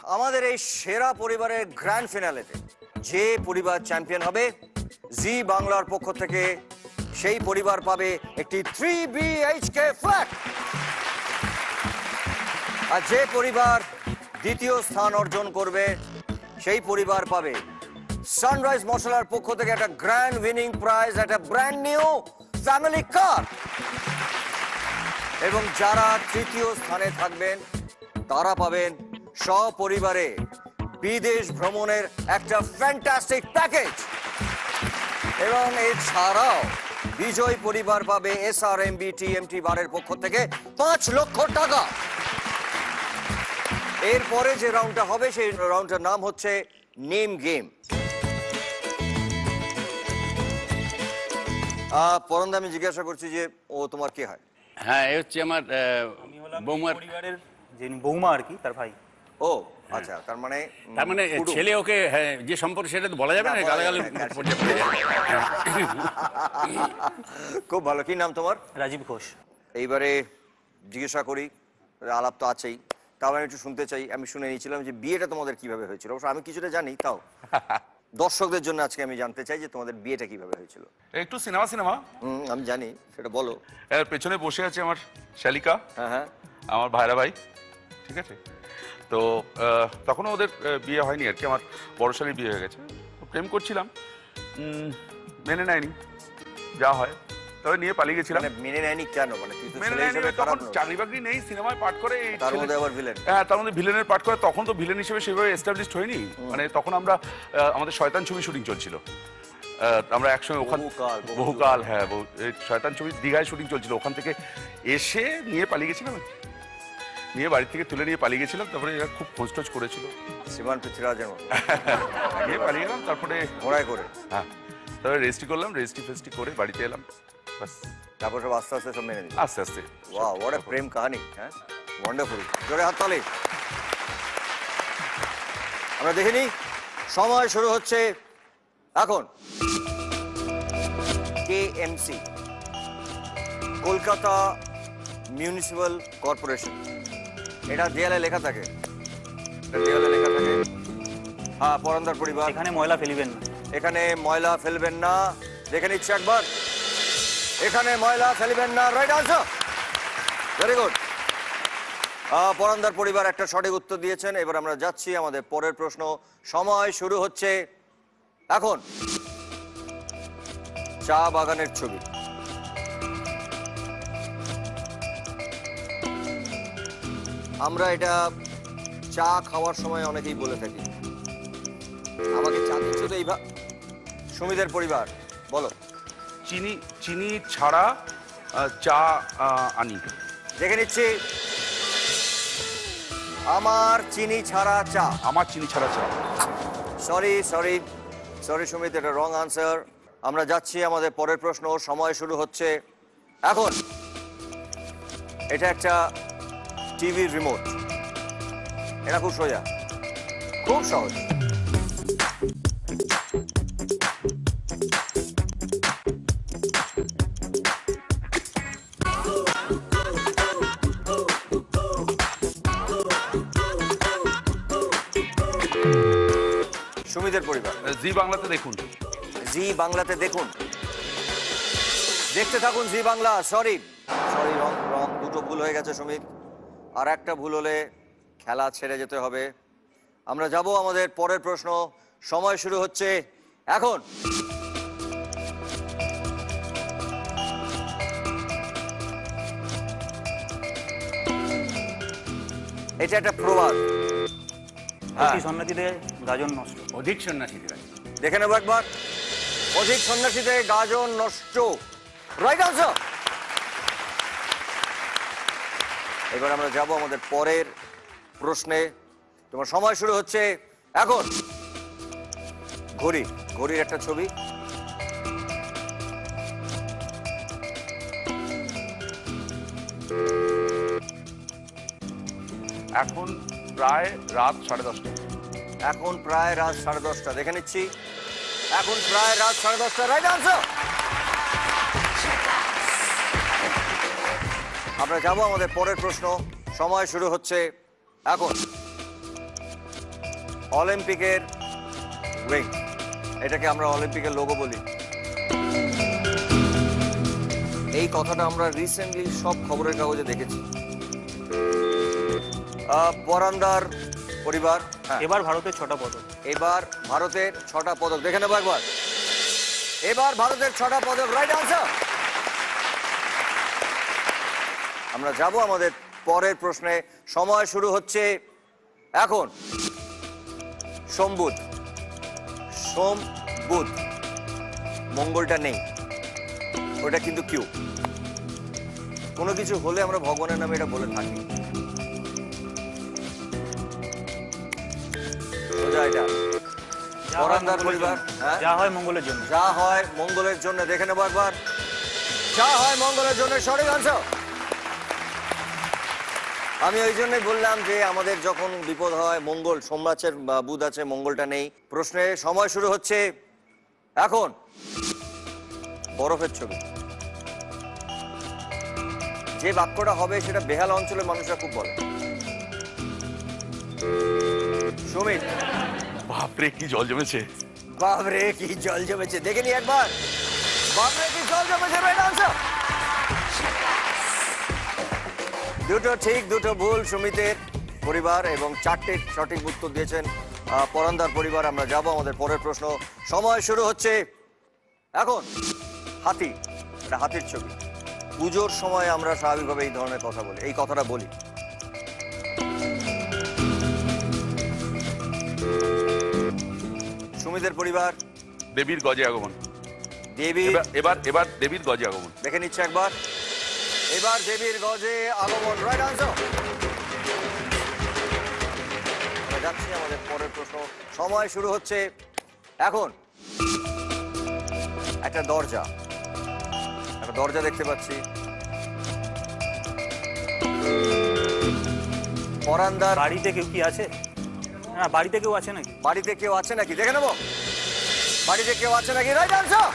আমাদের এই সেরা পরিবারের গ্র্যান্ড ফিনালেতে যে পরিবার চ্যাম্পিয়ন হবে, জি বাংলার পক্ষ থেকে সেই পরিবার পাবে একটি 3 BHK ফ্ল্যাট। আর যে পরিবার দ্বিতীয় স্থান অর্জন করবে সেই পরিবার পাবে সানরাইজ মশলার পক্ষ থেকে একটা গ্র্যান্ড উইনিং প্রাইজ, একটা ব্র্যান্ড নিউ ফ্যামিলি কার। এবং যারা তৃতীয় স্থানে থাকবেন তারা পাবেন সপরিবারে বিদেশ ভ্রমণের একটা ফ্যান্টাস্টিক প্যাকেজ। এবং এছাড়াও বিজয় পরিবার পাবে SRMB TMT বারের পক্ষ থেকে 5 লক্ষ টাকা। এরপরে যে রাউন্ডটা হবে সেই রাউন্ডটার নাম হচ্ছে নেম গেম। পরন্দা, আমি জিজ্ঞাসা করছি যে ও তোমার কে হয়? হ্যাঁ, এ হচ্ছে আমার বৌমার, পরিবারের যিনি বৌমা আর কি, তার ভাই। ও আচ্ছা, তার মানে তার মানে কুটুম। ছেলে ওকে, হ্যাঁ, যে সম্পর্ক সেটা তো বলা যাবে না, না, বলা গালাগালি যাবে না। পর্যায়ে পড়ে যাবে। খুব ভালো। কি নাম তোমার? রাজীব ঘোষ। এইবারে জিজ্ঞাসা করি, আলাপ তো আছেই, তাও আমি একটু শুনতে চাই। আমি শুনে নিয়েছিলাম যে বিয়েটা তোমাদের কিভাবে হয়েছিল, অবশ্য আমি কিছুটা জানি, তাও দর্শকদের জন্য আজকে আমি জানতে চাই যে তোমাদের বিয়েটা কিভাবে হয়েছিল। একটু সিনেমা সিনেমা আমি জানি, সেটা বলো। এর পেছনে বসে আছে আমার শালিকা, হ্যাঁ হ্যাঁ, আমার ভাইরা ভাই, ঠিক আছে। তো তখনও ওদের বিয়ে হয়নি আর কি, আমার বড় শালির বিয়ে হয়ে গেছে। তো প্রেম করছিলাম, মেনে নেয়নি, যা হয়, তবে নিয়ে পালিয়ে গেছিলাম। মানে মেনে নেয়নি কেন? মানে তুই তো মেনে ছেলে নেয়নি, হিসেবে তখন খারাপ নয়। চাকরি বাকরি নেই, সিনেমায় পাঠ করে, এই তার ছেলে- মধ্যে আবার ভিলেন। হ্যাঁ, তার মধ্যে ভিলেনের পাঠ করে। তখন তো ভিলেন হিসেবে সেভাবে এস্টাবলিশড হয়নি। মানে তখন আমরা আমাদের শয়তান ছবি শুটিং চলছিল, আমরা একসঙ্গে ওখান বহুকাল, হ্যাঁ, এই শয়তান ছবি দীঘায় শুটিং চলছিল। ওখান থেকে এসে নিয়ে পালিয়ে গেছিলাম, নিয়ে বাড়ি থেকে তুলে নিয়ে পালিয়ে গেছিলাম। তারপরে এরা খুব খোঁজটোজ করেছিল, শ্রীমান পৃথ্বীরাজের মতো নিয়ে পালিয়ে গেলাম। তারপরে ঘোড়ায় করে, হ্যাঁ, তারপরে রেজিস্ট্রি করলাম, রেজিস্ট্রি ফেস্ট্রি করে বাড়িতে এলাম, বাস। তারপর সব আস্তে আস্তে সব মেনে নিল। আস্তে আস্তে ওয়াও, হোয়াট আ প্রেম কাহিনী। হ্যাঁ, ওয়ান্ডারফুল। জোরে হাততালি। আমরা দেখে নিই, সময় শুরু হচ্ছে এখন। KMC, Kolkata municipal corporation. এটা দেয়ালে লেখা থাকে, এটা দেয়ালে লেখা থাকে। হ্যাঁ, পরন্দার পরিবার। এখানে ময়লা ফেলিবেন না। এখানে ময়লা ফেলবেন না। দেখে নিচ্ছি একবার, এখানে ময়লা ফেলবেন না। Right answer, very good. পরন্দার পরিবার একটা সঠিক উত্তর দিয়েছেন। এবার আমরা যাচ্ছি আমাদের পরের প্রশ্ন। সময় শুরু হচ্ছে এখন। চা বাগানের ছবি। আমরা এটা চা খাওয়ার সময় অনেকেই বলে থাকি। আমাকে চা দিচ্ছ তো এইভাবে। সুমিদের পরিবার, বলো। চিনি চিনি ছাড়া চা আনি। দেখে নিচ্ছি, আমার চিনি ছাড়া চা। আমার চিনি ছাড়া চা। সরি সরি সরি সুমিত, এটা রং আনসার। আমরা যাচ্ছি আমাদের পরের প্রশ্ন। সময় শুরু হচ্ছে এখন। এটা একটা টিভির রিমোট। এটা খুব সোজা, খুব সহজ। সুমিতের পরিবার, জি বাংলাতে দেখুন। জি বাংলাতে দেখুন। দেখতে থাকুন জি বাংলা। সরি সরি, রং রং, দুটো ভুল হয়ে গেছে সুমিত। আর একটা ভুল হলে খেলা ছেড়ে যেতে হবে। আমরা যাব আমাদের পরের প্রশ্ন। সময় শুরু হচ্ছে এখন। এটা একটা প্রবাদ। অতি সন্ন্যাসীতে গাজন নষ্ট। অধিক সন্ন্যাসীতে দেখে নেবো একবার। অধিক সন্ন্যাসীতে গাজন নষ্ট, রাইট আনসার। এবার আমরা যাব আমাদের পরের প্রশ্নে। তোমার সময় শুরু হচ্ছে এখন। ঘড়ি, ঘড়ির একটা ছবি। এখন প্রায় রাত 10:30। এখন প্রায় রাত 10:30, দেখে নিচ্ছি। এখন প্রায় রাত 10:30, রাইট আনসার। আমরা যাব আমাদের পরের প্রশ্ন। সময় শুরু হচ্ছে এখন। অলিম্পিকের রিং, এটাকে আমরা অলিম্পিকের লোগো বলি। এই কথাটা আমরা রিসেন্টলি সব খবরের কাগজে দেখেছি। পরান্দার পরিবার, এবার ভারতের 6টা পদক। এবার ভারতের 6টা পদক, দেখে নেবো একবার। এবার ভারতের 6টা পদক, রাইট আনসার। আমরা যাব আমাদের পরের প্রশ্নে। সময় শুরু হচ্ছে এখন। সোম বুধ, সোম বুধ, মঙ্গলটা নেই, ওটা কিন্তু কিউ। কোনো কিছু হলে আমরা ভগবানের নামে এটা বলে থাকি। এটা পরান্দার পরিবার, যা হয় মঙ্গলের জন্য। যা হয় মঙ্গলের জন্য, দেখে নেবো একবার। যা হয় মঙ্গলের জন্য, সঠিক আনসার। আমি ওই জন্যই বললাম যে আমাদের যখন বিপদ হয়, মঙ্গল, সোম আছে বা বুধ আছে, মঙ্গলটা নেই। প্রশ্নে সময় শুরু হচ্ছে এখন। বরফের ছবি। যে বাক্যটা হবে সেটা বেহালা অঞ্চলের মানুষরা খুব বলে। সুমিত, বাপরে কি জল জমেছে। বাপরে কি জল জমেছে, দেখে নি একবার। বাপরে কি জল জমেছে, রাইট আনসার। দুটো ঠিক দুটো ভুল সুমিতের পরিবার, এবং 4টে সঠিক উত্তর দিয়েছেন পরান্দার পরিবার। আমরা যাব আমাদের পরের প্রশ্ন। সময় শুরু হচ্ছে এখন। হাতি, এটা হাতির ছবি। পুজোর সময় আমরা স্বাভাবিকভাবে এই ধরনের কথা বলি, এই কথাটা বলি। সুমিতের পরিবার, দেবীর গজে আগমন। দেবী, এবার দেবীর গজে আগমন, দেখে নিচ্ছে একবার। এবার দেবীর গজে আগমন, রাইট আনসার। যাচ্ছি আমাদের পরের প্রশ্ন। সময় শুরু হচ্ছে এখন। একটা দরজা, একটা দরজা দেখতে পাচ্ছি। পরান্দার বাড়িতে কেউ কি আছে? হ্যাঁ, বাড়িতে কেউ আছে নাকি? বাড়িতে কেউ আছে নাকি, দেখে নেবো। বাড়িতে কেউ আছে নাকি, রাইট আনসার।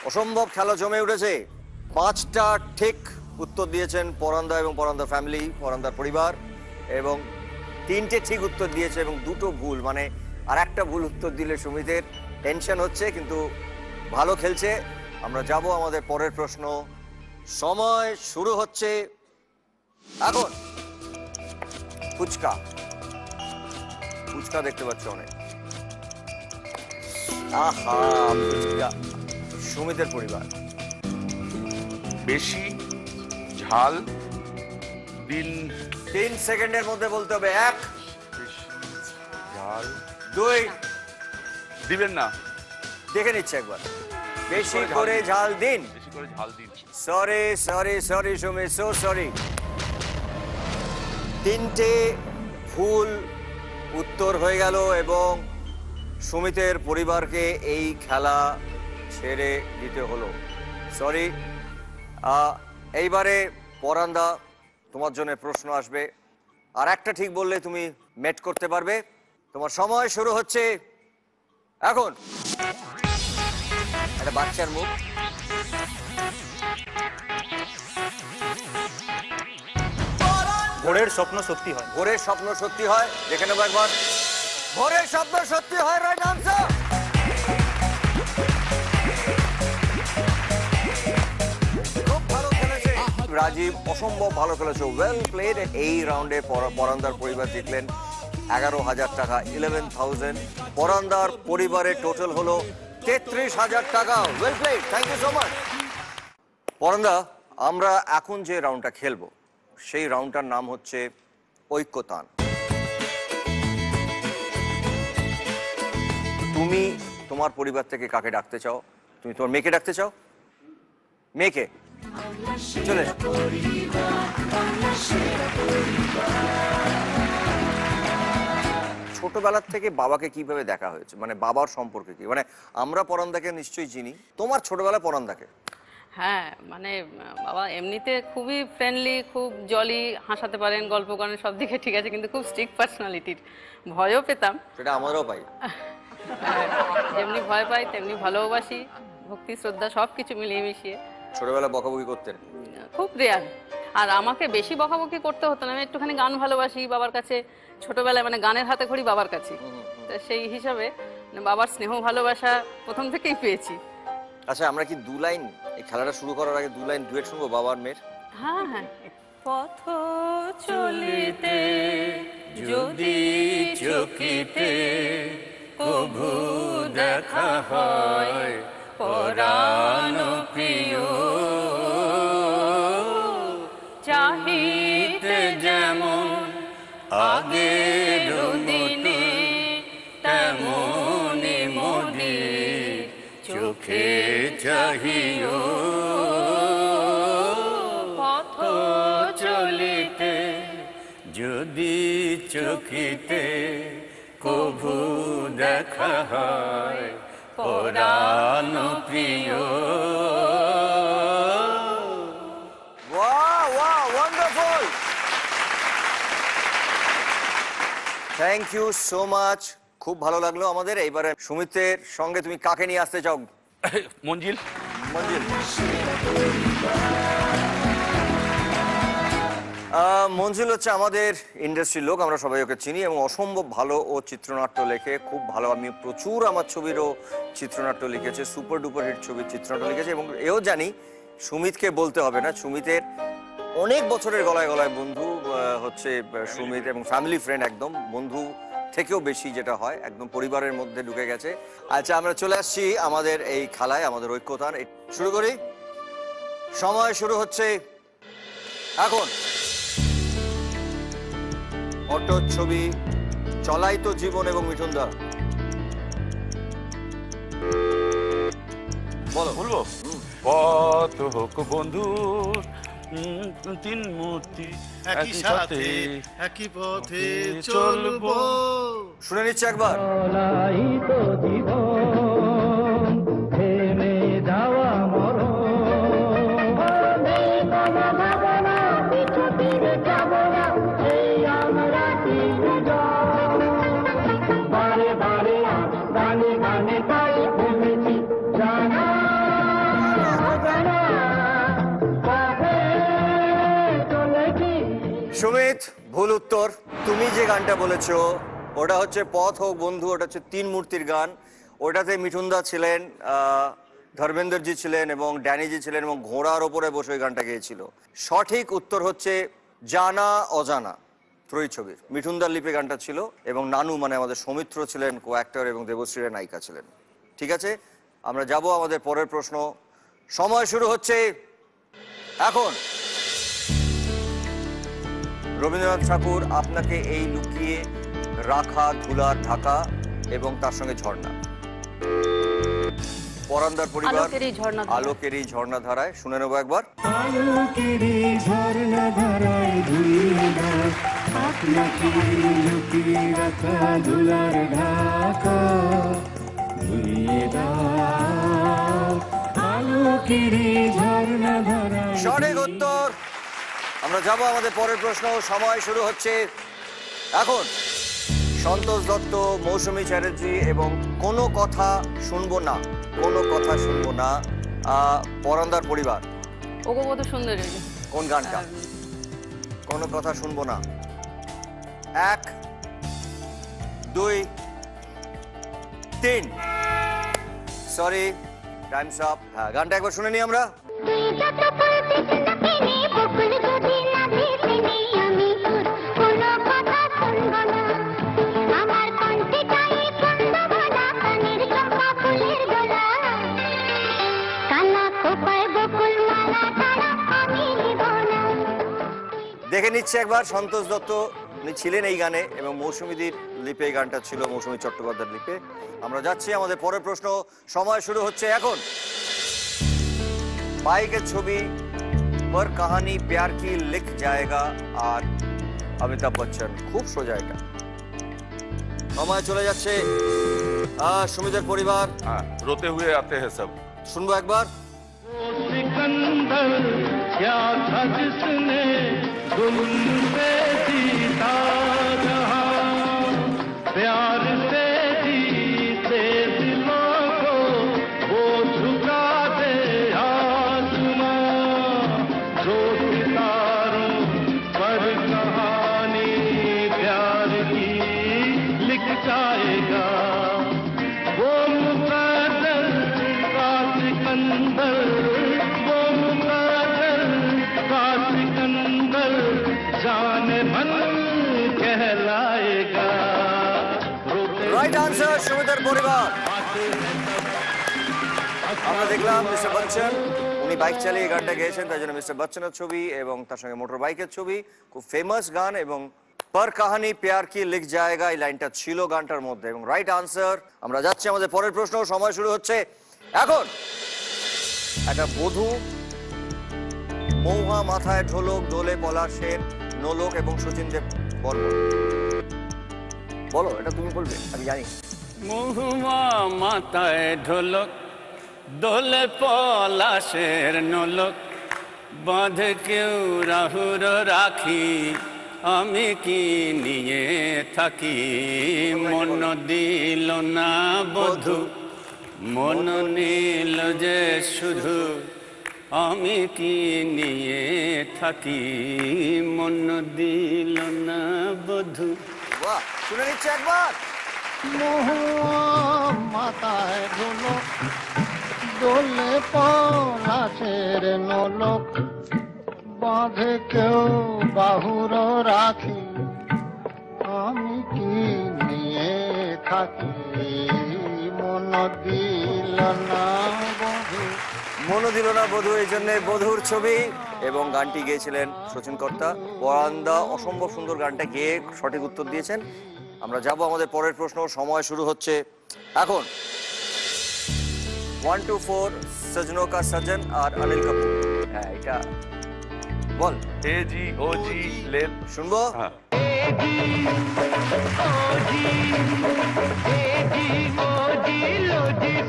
অসম্ভব খেলা জমে উঠেছে। 5টা ঠিক উত্তর দিয়েছেন পরান্দা এবং পরান্দা ফ্যামিলি, পরান্দার পরিবার, এবং 3টে ঠিক উত্তর দিয়েছে এবং 2টো ভুল, মানে আর একটা ভুল উত্তর দিলে সুমিতের টেনশন হচ্ছে, কিন্তু ভালো খেলছে। আমরা যাব আমাদের পরের প্রশ্ন। সময় শুরু হচ্ছে এখন। ফুচকা, ফুচকা দেখতে পাচ্ছ অনেক। আহা, ফুচকা। সুমিতের পরিবার, বেশি ঝাল দিন। 3 সেকেন্ডের মধ্যে বলতে হবে। 1, ঝাল 2, দিবেন না, দেখে নিচ্ছে একবার। বেশি করে ঝাল দিন, বেশি করে ঝাল দিন। Sorry sorry sorry Sumit, so sorry. 3টে ভুল উত্তর হয়ে গেল এবং সুমিতের পরিবারকে এই খেলা ছেড়ে দিতে হলো। সরি। এইবারে পরান্দা, তোমার জন্য প্রশ্ন আসবে। আর একটা ঠিক বললে তুমি মেট করতে পারবে। তোমার সময় শুরু হচ্ছে এখন। একটা বাচ্চার মুখ। ভোরের স্বপ্ন সত্যি হয়। ভোরের স্বপ্ন সত্যি হয়, দেখে নেবো একবার। ভোরের স্বপ্ন সত্যি হয়, রাইট আনসার। খুব ভালো খেলেছে। রাজীব অসম্ভব ভালো খেলেছো, ওয়েল প্লেড। এই রাউন্ডে পরান্দার পরিবার জিতলেন 11,000 টাকা, 11,000। পরান্দার পরিবারের টোটাল হলো 33,000 টাকা। Well played, thank you so much. Paranda, আমরা এখন যে রাউন্ডটা খেলবো সেই রাউন্ডটার নাম হচ্ছে ঐক্যতান। তুমি তোমার পরিবার থেকে কাকে ডাকতে চাও? তুমি তোমার মেয়েকে ডাকতে চাও? মেয়েকে চলে এসো। ছোটবেলার থেকে বাবাকে কিভাবে দেখা হয়েছে, মানে বাবার সম্পর্কে কি? মানে আমরা পরান্দাকে নিশ্চয়ই চিনি, তোমার ছোটবেলায় পরান্দাকে? হ্যাঁ, মানে বাবা এমনিতে খুবই ফ্রেন্ডলি, খুব জলি, হাসাতে পারেন, গল্প করেন, সব দিকে ঠিক আছে, কিন্তু খুব স্ট্রিক্ট পার্সোনালিটির। ভয়ও পেতাম, সেটা আমরাও পাই। যেমনি ভয় পাই তেমনি ভালোবাসি, ভক্তি শ্রদ্ধা সব কিছু মিলিয়ে মিশিয়ে। ছোটবেলা বকাবকি করতেন? খুব রেয়ার। আর আমাকে বেশি বকাবকি করতে হতো না, আমি একটুখানি গান ভালোবাসি বাবার কাছে, ছোটবেলায় মানে গানের হাতে খড়ি বাবার কাছে, তো সেই হিসাবে বাবার স্নেহ ভালোবাসা প্রথম থেকেই পেয়েছি। আচ্ছা, আমরা কি 2 লাইন এই খেলাটা শুরু করার আগে 2 লাইন ডুয়েট শুনবো বাবার মেয়ের? হ্যাঁ হ্যাঁ। পথ চলিতে যদি চকিতে কভু দেখা হয় পরাণ প্রিয়, চাহিতে যেমন আগের দিনে তেমনি মোদের চোখে চাহিও। পথ চলিতে যদি চোখিতে কভু দেখা হয় পরাণ প্রিয়। Wow wow, wonderful, thank you so much, খুব ভালো লাগলো আমাদের। এইবারে সুমিতের সঙ্গে তুমি কাকে নিয়ে আসতে চাও? মঞ্জিল। মঞ্জিল, মঞ্জিল হচ্ছে আমাদের ইন্ডাস্ট্রির লোক, আমরা সবাই ওকে চিনি এবং অসম্ভব ভালো ও চিত্রনাট্য লেখে, খুব ভালো। আমি প্রচুর আমার ছবিরও চিত্রনাট্য লিখেছে, সুপার ডুপার হিট ছবির চিত্রনাট্য লিখেছে। এবং এও জানি সুমিতকে বলতে হবে না, সুমিতের অনেক বছরের গলায় গলায় বন্ধু হচ্ছে সুমিত, এবং ফ্যামিলি ফ্রেন্ড, একদম বন্ধু থেকেও বেশি যেটা হয়, একদম পরিবারের মধ্যে ঢুকে গেছে। আচ্ছা, আমরা চলে আসছি আমাদের এই খেলায়, আমাদের ঐক্যতান। শুরু করি, সময় শুরু হচ্ছে এখন। অটো ছবি চলাই তো জীবন এবং মিঠুন দা, বলো। বলবো? পথ হোক বন্ধুর 3 মূর্তি একই সাথে একই পথে চলবো। শুনে নিচ্ছে একবার। সুমিত, ভুল উত্তর। তুমি যে গানটা বলেছো ওটা হচ্ছে পথ হোক বন্ধু, ওটা হচ্ছে 3 মূর্তির গান। ওটাতে মিঠুনদা ছিলেন, ধর্মেন্দ্রজি ছিলেন এবং ড্যানিজি ছিলেন, এবং ঘোড়ার ওপরে বসে ওই গানটা গেয়েছিল। সঠিক উত্তর হচ্ছে জানা অজানা, ত্রয়ী ছবির মিঠুনদার লিপে গানটা ছিল, এবং নানু মানে আমাদের সৌমিত্র ছিলেন কো অ্যাক্টর, এবং দেবশ্রীর নায়িকা ছিলেন। ঠিক আছে, আমরা যাব আমাদের পরের প্রশ্ন। সময় শুরু হচ্ছে এখন। রবীন্দ্রনাথ ঠাকুর আপনাকে এই লুকিয়ে রাখা ধুলার ঢাকা এবং তার সঙ্গে ঝর্ণা। পরান্দার পরিবার আলোকের এই ঝর্ণা ধারায়, শুনে নেবো একবার। সঠিক উত্তর। আমরা যাব আমাদের পরের প্রশ্ন। সময় শুরু হচ্ছে এখন। সন্তোষ দত্ত, মৌসুমী চ্যাটার্জি এবং কোনো কথা শুনবো না, কোনো কথা শুনবো না, পরান্দার পরিবার। ওগো কত সুন্দর। কোন গানটা? কোনো কথা শুনবো না। 1 2 3, সরি, টাইমস আপ। হ্যাঁ, গানটা একবার শুনে নিই আমরা। দেখে নিচ্ছে একবার সন্তোষ দত্ত উনি ছিলেন এই গানে এবং মৌসুমীদির লিপে এই গানটা ছিল, মৌসুমী চট্টোপাধ্যায়ের লিপে। আমরা যাচ্ছি আমাদের পরের প্রশ্ন, সময় শুরু হচ্ছে এখন। বাইকের ছবি पर कहानी प्यार की लिख जाएगा আর অমিতাভ বচ্চন। খুব সোজা এটা। সময় চলে যাচ্ছে। সুমিতের পরিবার, रोते हुए आते हैं सब। শুনবো একবার। सिकंदर क्या था जिसने जुल्म से जीता जहां, प्यार से जीते दिलों को वो झुका दे आसमां, जो सितारों पर कहानी प्यार की लिख जाएगा, वो मुकद्दर का सिकंदर, वो मुकद्दर का सिकंदर जाने मन कहलाएगा। রাইট আনসার, সুমিতের পরিবার। আমরা দেখলাম মিস্টার বচ্চন উনি বাইক চালিয়ে গানটা গেয়েছেন, তাই জন্য মিস্টার বচ্চনের ছবি এবং তার সঙ্গে মোটর বাইকের ছবি। খুব ফেমাস গান এবং पर कहानी प्यार की लिख जाएगा এই লাইনটা ছিল গানটার মধ্যে এবং রাইট আনসার। আমরা যাচ্ছি আমাদের পরের প্রশ্ন, সময় শুরু হচ্ছে এখন। একটা বধূ, মৌহা মাথায় ঢোলক, দোলে পলাশের নোলক এবং শচীন দেব বর্মন। বলো, এটা তুমি বলবে, আমি জানি। মহুয়া মাথায় ঢোলক, দোলে পলাশের নোলক, বাঁধে কেউ রাহুর রাখি, আমি কি নিয়ে থাকি, মন দিল না বধূ, মন নীল যে শুধু, আমি কি নিয়ে থাকি, মন দিল না বধূ। বাহ, শুনে নিচ্ছে একবার। মহুয়া মাথায় ঢোলক, দোলে পলাশের নোলক, বাঁধে কেউ বাহুর রাখি, আমি কি নিয়ে থাকি, মন দিল না বধূ। মন দিল না বধূ, এই জন্য বধূর ছবি এবং গানটি গেয়েছিলেন শচীন কর্তা। পরান্দা অসম্ভব সুন্দর গানটা গেয়ে সঠিক উত্তর দিয়েছেন। আমরা যাব আমাদের পরের প্রশ্ন, সময় শুরু হচ্ছে এখন। 1 2 4 সজনों का सजन আর অনিল কাপুর। হ্যাঁ, এটা বল। ए जी ओ जी ले শুনবো। हाँ।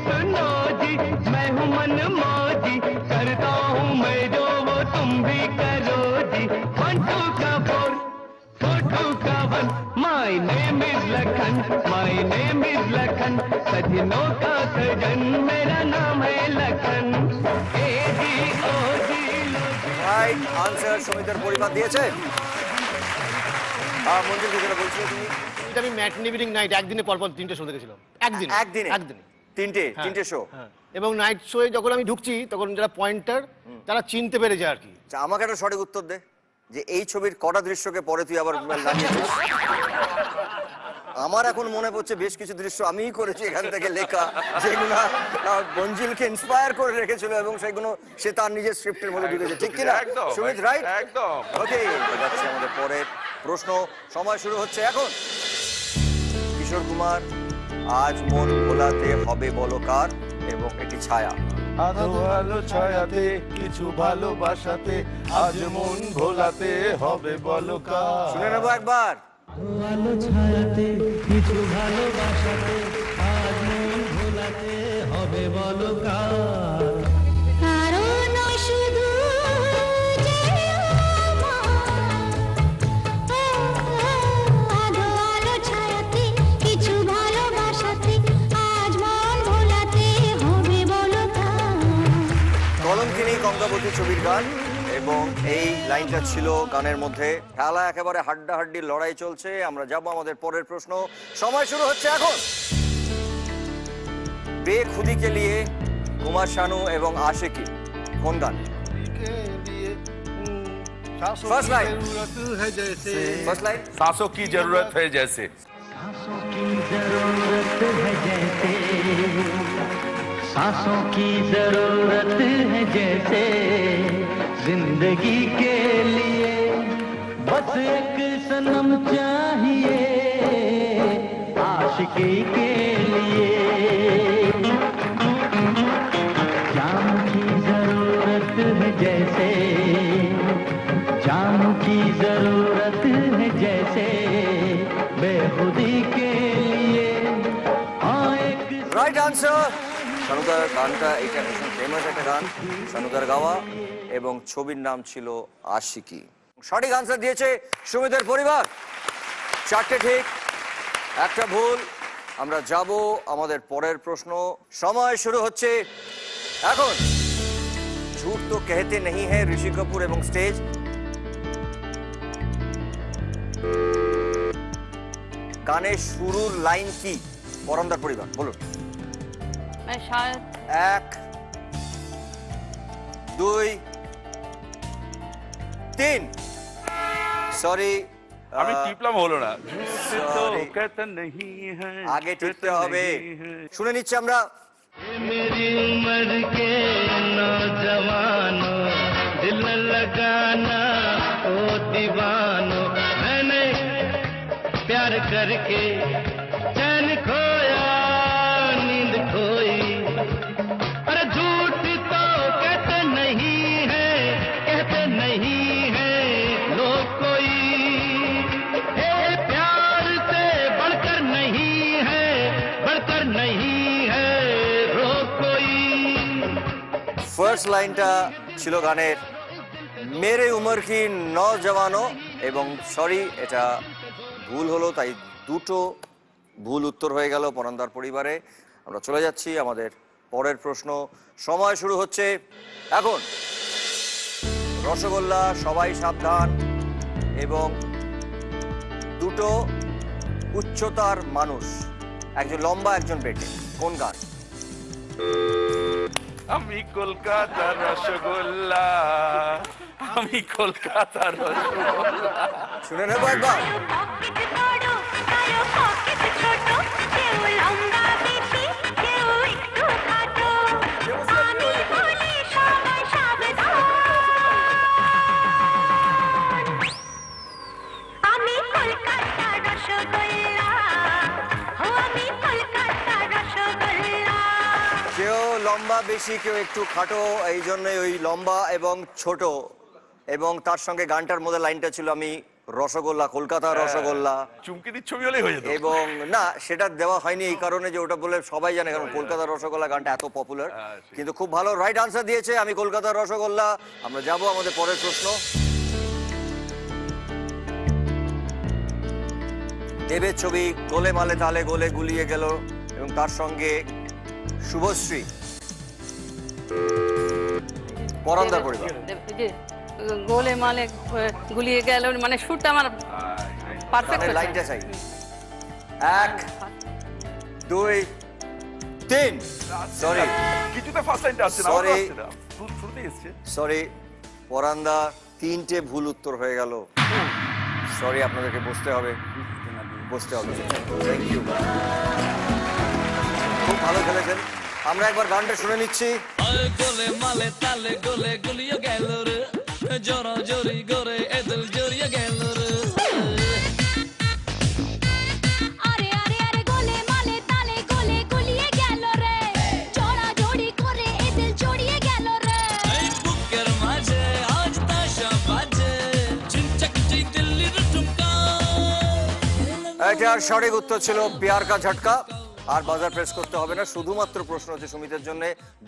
सुनो जी, मैं हूँ मन मौजी, करता हूँ मैं जो वो तुम भी करो जी। 1 2 का 4 4 2 का 1, my name is Lakhan, my name is Lakhan, सजनों का सजन मेरा नाम है लखन। ए जी ओ जी রাইট আনসার, সুমিতের পরিবার দিয়েছে। মঞ্জুর কি যেটা বলছিলে তুমি? এটা আমি ম্যাটনি ইভিনিং নাইট একদিনে পরপর 3টে শো দেখেছিলাম। একদিনে একদিনে তিনটে শো। এবং নাইট শোয়ে যখন আমি ঢুকছি তখন যারা পয়েন্টার তারা চিনতে পেরে যায় আর কি। আচ্ছা, আমাকে একটা সঠিক উত্তর দে যে এই ছবির কটা দৃশ্যকে পরে তুই আবার লাগিয়েছিস? আমার এখন মনে পড়ছে বেশ কিছু দৃশ্য আমিই করেছি এখান থেকে লেখা, যেগুলো মঞ্জিলকে ইন্সপায়ার করে রেখেছিল এবং সেগুলো সে তার নিজের স্ক্রিপ্টের মধ্যে ঢুকেছে, ঠিক কিনা? একদম, সুমিত রাইট? একদম। ওকে, যাচ্ছি আমাদের পরের প্রশ্ন, সময় শুরু হচ্ছে এখন। কিশোর কুমার, আজ মন ভোলাতে হবে বলো কার, এবং এটি ছায়া। আধো আলো ছায়াতে কিছু ভালোবাসাতে, আজ মন ভোলাতে হবে বলো কার। শুনে নেবো একবার। আলো ছায়াতে কিছু ভালোবাসাতে, আজ মন ভোলাতে হবে বলো কার। কারণ শুধু যে আলো আলো ছায়াতে কিছু ভালোবাসাতে, আজ মন ভোলাতে হবে বলো কার। কলঙ্কিনী গঙ্গাবতী ছবির গান এবং এই লাইনটা ছিল গানের মধ্যে। খেলা একেবারে হাড্ডাহাড্ডি লড়াই চলছে। আমরা যাব আমাদের পরের প্রশ্ন, সময় শুরু হচ্ছে এখন। বেখুদি কে লিয়ে, কুমার শানু এবং আশিকি, কোন গান? First line, first line. सांसों की जरूरत है जैसे, सांसों की जरूरत है जैसे, सांसों की जरूरत है जैसे, जिंदगी के लिए जाम की जरूरत है जैसे बेखुदी के लिए हाँ एक রাইট আনসার। শানুদার গানটা এটা ফেমাস একটা গান, শানুদার গাওয়া, এবং ছবির নাম ছিল আশিকি। সঠিক আনসার দিয়েছে সুমিতের পরিবার। 4টে ঠিক, একটা ভুল। আমরা যাব আমাদের পরের প্রশ্ন। সময় শুরু হচ্ছে এখন। ঝুট তো कहते नहीं है, ঋষি কাপুর এবং স্টেজ। গানের শুরুর লাইন কি? পরমদার পরিবার বলুন। मैं शायद 1 2 3 সরি, আমি টিপলাম হলো না। Sorry. আগে টিপতে হবে। শুনে নিচ্ছি আমরা। मेरी उम्र के नौजवानों दिल लगाना ओ दीवानो मैंने प्यार करके चैन खोया नींद खोई अरे झूठ तो कहते नहीं है लोग कोई ए प्यार से बढ़कर नहीं है रोग कोई ফার্স্ট লাইনটা ছিল গানের মেরে উমর কি নজওয়ানো, এবং সরি এটা ভুল হলো, তাই দুটো ভুল উত্তর হয়ে গেল পরমদার পরিবারে। আমরা চলে যাচ্ছি আমাদের পরের প্রশ্ন। সময় শুরু হচ্ছে এখন। রসগোল্লা, সবাই সাবধান, এবং দুটো উচ্চতার মানুষ, একজন লম্বা একজন বেটে। কোন গান? আমি কলকাতার রসগোল্লা, আমি কলকাতার রসগোল্লা। শুনে নেবো একবার। কেউ লম্বা বেশি, কেউ একটু খাটো, এই জন্যই ওই লম্বা এবং ছোট। এবং তার সঙ্গে গানটার মধ্যে লাইনটা ছিল আমি রসগোল্লা, কলকাতা রসগোল্লা। চুমকি দিচ্ছ হলেই হয়ে যেত। এবং না, সেটা দেওয়া হয়নি এই কারণে যে ওটা বলে সবাই জানে, কারণ কলকাতা রসগোল্লা গানটা এত পপুলার। কিন্তু খুব ভালো রাইট আনসার দিয়েছে আমি কলকাতা রসগোল্লা। আমরা যাব আমাদের পরের প্রশ্ন। দেবের ছবি গোলে মালে তালে গোলে গুলিয়ে গেল, এবং তার সঙ্গে শুভশ্রী। পরমদার পরিবার। যে গোলে মালে গুলিয়ে গেল, মানে শুটটা আমার পারফেক্ট হয়েছে। লাইনটা চাই। 1 2 3 সরি, কিছুতে ফার্স্ট লাইনটা আসছে না, Sorry. আসছে না, শুরুতেই এসছে। সরি পরান্দা, 3টে ভুল উত্তর হয়ে গেল। সরি, আপনাদেরকে বসতে হবে। থ্যাংক ইউ, খুব ভালো খেলেছেন। আমরা একবার গানটা শুনে নিচ্ছি। গোলে মালে তালে গোলে গুলিয়ে গেল রে, জোরা জোরি গোরে এদল জড়িয়ে গেল রে। আরে আরে আরে গোলে মালে তালে গোলে গুলিয়ে গেল রে, জোড়া জোড়ি করে এ দিল জড়িয়ে গেল রে। এই বুকের মাঝে আজ তাশা বাজে, চিনচক চিন দিল্লির ঠুমকা। এটার সঠিক উত্তর ছিল প্যার কা ঝটকা। আর বাজার প্রেস করতে হবে না, শুধুমাত্র প্রশ্ন হচ্ছে সুমিতের জন্য।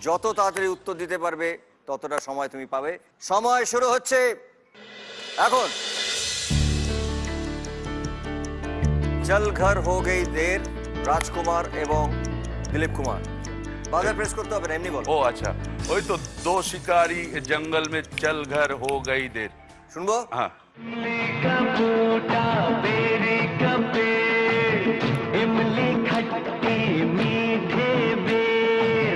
যত তাড়াতাড়ি উত্তর দিতে পারবে ততটা সময় তুমি পাবে। সময় শুরু হচ্ছে এখন। চল ঘর হো গই দের, রাজকুমার এবং দিলীপ কুমার। বাজার প্রেস করতে হবে না, এমনি বল। ও আচ্ছা, ওই তো দো শিকারি জঙ্গল মে চল ঘর হো গই দের। শুনবো? হ্যাঁ। का बूटा बेरी का पेड़ इमली खट्टी मीठे बेर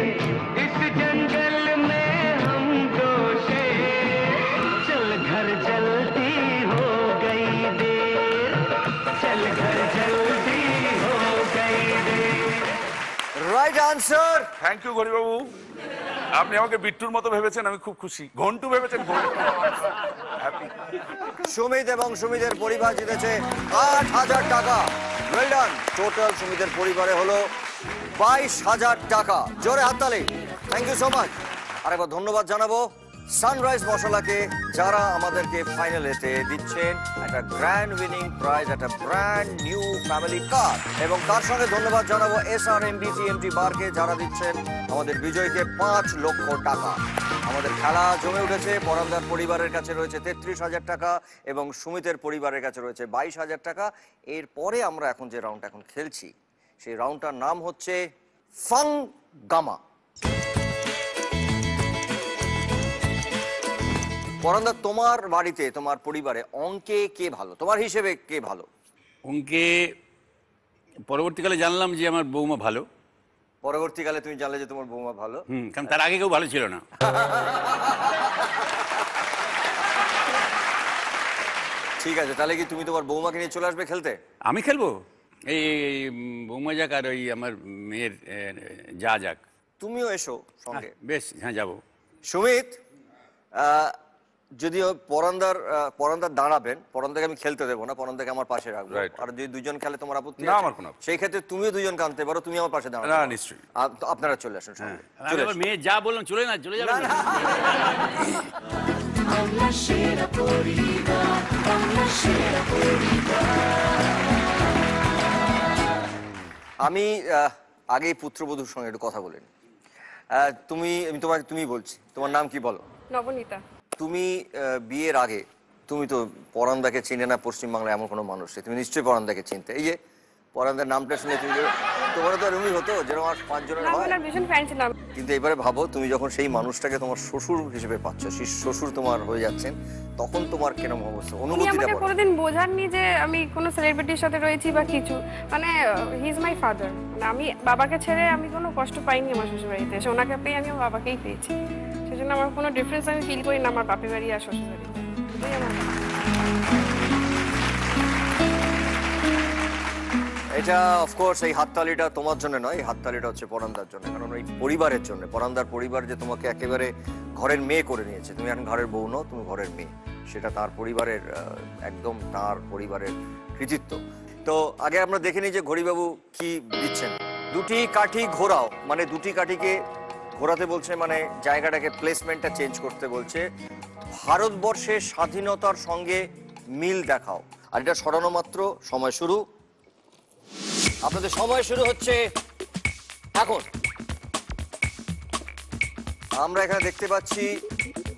इस जंगल में हम दो शेर चल घर जल्दी हो गई देर चल घर जल्दी हो गई देर রাইট আনসার। থ্যাংক ইউ গরিবাবু, আপনি আমাকে বিট্টুর মতো ভেবেছেন, আমি খুব খুশি। ঘন্টু ভেবেছেন, হ্যাপি। সুমিত এবং সুমিতের পরিবার জিতেছে ৮,০০০ টাকা। Well done. টোটাল সুমিতের পরিবারে হলো ২২,০০০ টাকা। জোরে হাততালি। Thank you so much. আরেকবার ধন্যবাদ জানাবো সানরাইজ মশলাকে, যারা আমাদেরকে ফাইনালেতে দিচ্ছেন একটা গ্র্যান্ড উইনিং প্রাইজ, একটা ব্র্যান্ড নিউ ফ্যামিলি কার। এবং তার সঙ্গে ধন্যবাদ জানাবো SRMB TMT বারকে, যারা দিচ্ছেন আমাদের বিজয়কে 5 লক্ষ টাকা। আমাদের খেলা জমে উঠেছে। পরান্দার পরিবারের কাছে রয়েছে 33,000 টাকা এবং সুমিতের পরিবারের কাছে রয়েছে 22,000 টাকা। এরপরে আমরা এখন যে রাউন্ড এখন খেলছি, সেই রাউন্ডটার নাম হচ্ছে ফাং গামা। পরান্দা, তোমার বাড়িতে, তোমার পরিবারে অঙ্কে কে ভালো, তোমার হিসেবে কে ভালো? অঙ্কে পরবর্তীকালে জানলাম যে আমার বৌমা ভালো। পরবর্তীকালে তুমি জানলে যে তোমার বৌমা ভালো? কারণ তার আগে কেউ ভালো ছিল না। ঠিক আছে, তাহলে কি তুমি তোমার বৌমাকে নিয়ে চলে আসবে খেলতে? আমি খেলবো? এই বৌমা যাক আর ওই আমার মেয়ের যা যাক। তুমিও এসো সঙ্গে। বেশ, হ্যাঁ যাবো। সুমিত, যদিও পরান্দার দাঁড়াবেন, পরান্দাকে আমি খেলতে দেবো না, পরান্দাকে আমার পাশে রাখবো। আর যদি দুজন খেলে তোমার আপত্তি না? আছে? আমার কোনো সেই ক্ষেত্রে তুমিও দুজন কানতে পারো, তুমি আমার পাশে দাঁড়াও। না, নিশ্চয়ই। আপনারা চলে আসুন সঙ্গে। আমি আবার মেয়ে যা বললাম চলে যাবে না। আমি আগেই পুত্রবধূর সঙ্গে একটু কথা বলেন। তুমি বলছি, তোমার নাম কি বলো? নবনীতা। তুমি বিয়ের আগে তুমি তো পরান্দাকে চিনে না, পশ্চিমবাংলায় এমন কোনো মানুষ নেই, তুমি নিশ্চয়ই পরান্দাকে চিনতে। এই যে পরান্দার নামটা শুনে তুমি, তোমার তো এরকমই হতো যেরকম আর 5 জনের হয়। ভীষণ ফ্যান ছিলাম। কিন্তু এবারে ভাবো, তুমি যখন সেই মানুষটাকে তোমার শ্বশুর হিসেবে পাচ্ছ, সেই শ্বশুর তোমার হয়ে যাচ্ছেন, তখন তোমার কেরম অবস্থা, অনুভূতিটা আমাকে বলো। কোনোদিন বোঝাননি যে আমি কোনো সেলিব্রিটির সাথে রয়েছি বা কিছু, মানে হি ইজ মাই ফাদার। মানে আমি বাবাকে ছেড়ে আমি কোনো কষ্ট পাইনি আমার শ্বশুর বাড়িতে এসে, ওনাকে পেয়ে আমি আমার বাবাকেই পেয়েছি। সেজন্য আমার কোনো ডিফারেন্স আমি ফিল করি না আমার বাপের বাড়ি আর শ্বশুর বাড়িতে। এটা অফকোর্স এই হাততালিটা তোমার জন্য নয়, এই হাততালিটা হচ্ছে পরান্দার জন্য, কারণ এই পরিবারের জন্য। পরান্দার পরিবার যে তোমাকে একেবারে ঘরের মেয়ে করে নিয়েছে, তুমি এখন ঘরের বউ নও, তুমি ঘরের মেয়ে, সেটা তার পরিবারের একদম তার পরিবারের কৃতিত্ব। তো আগে আমরা দেখে নিই যে ঘড়িবাবু কি দিচ্ছেন। 2টি কাঠি ঘোরাও, মানে 2টি কাঠিকে ঘোরাতে বলছে, মানে জায়গাটাকে প্লেসমেন্টটা চেঞ্জ করতে বলছে। ভারতবর্ষের স্বাধীনতার সঙ্গে মিল দেখাও। আর এটা সরানো মাত্র, সময় শুরু। আপনাদের সময় শুরু হচ্ছে এখন। আমরা এখানে দেখতে পাচ্ছি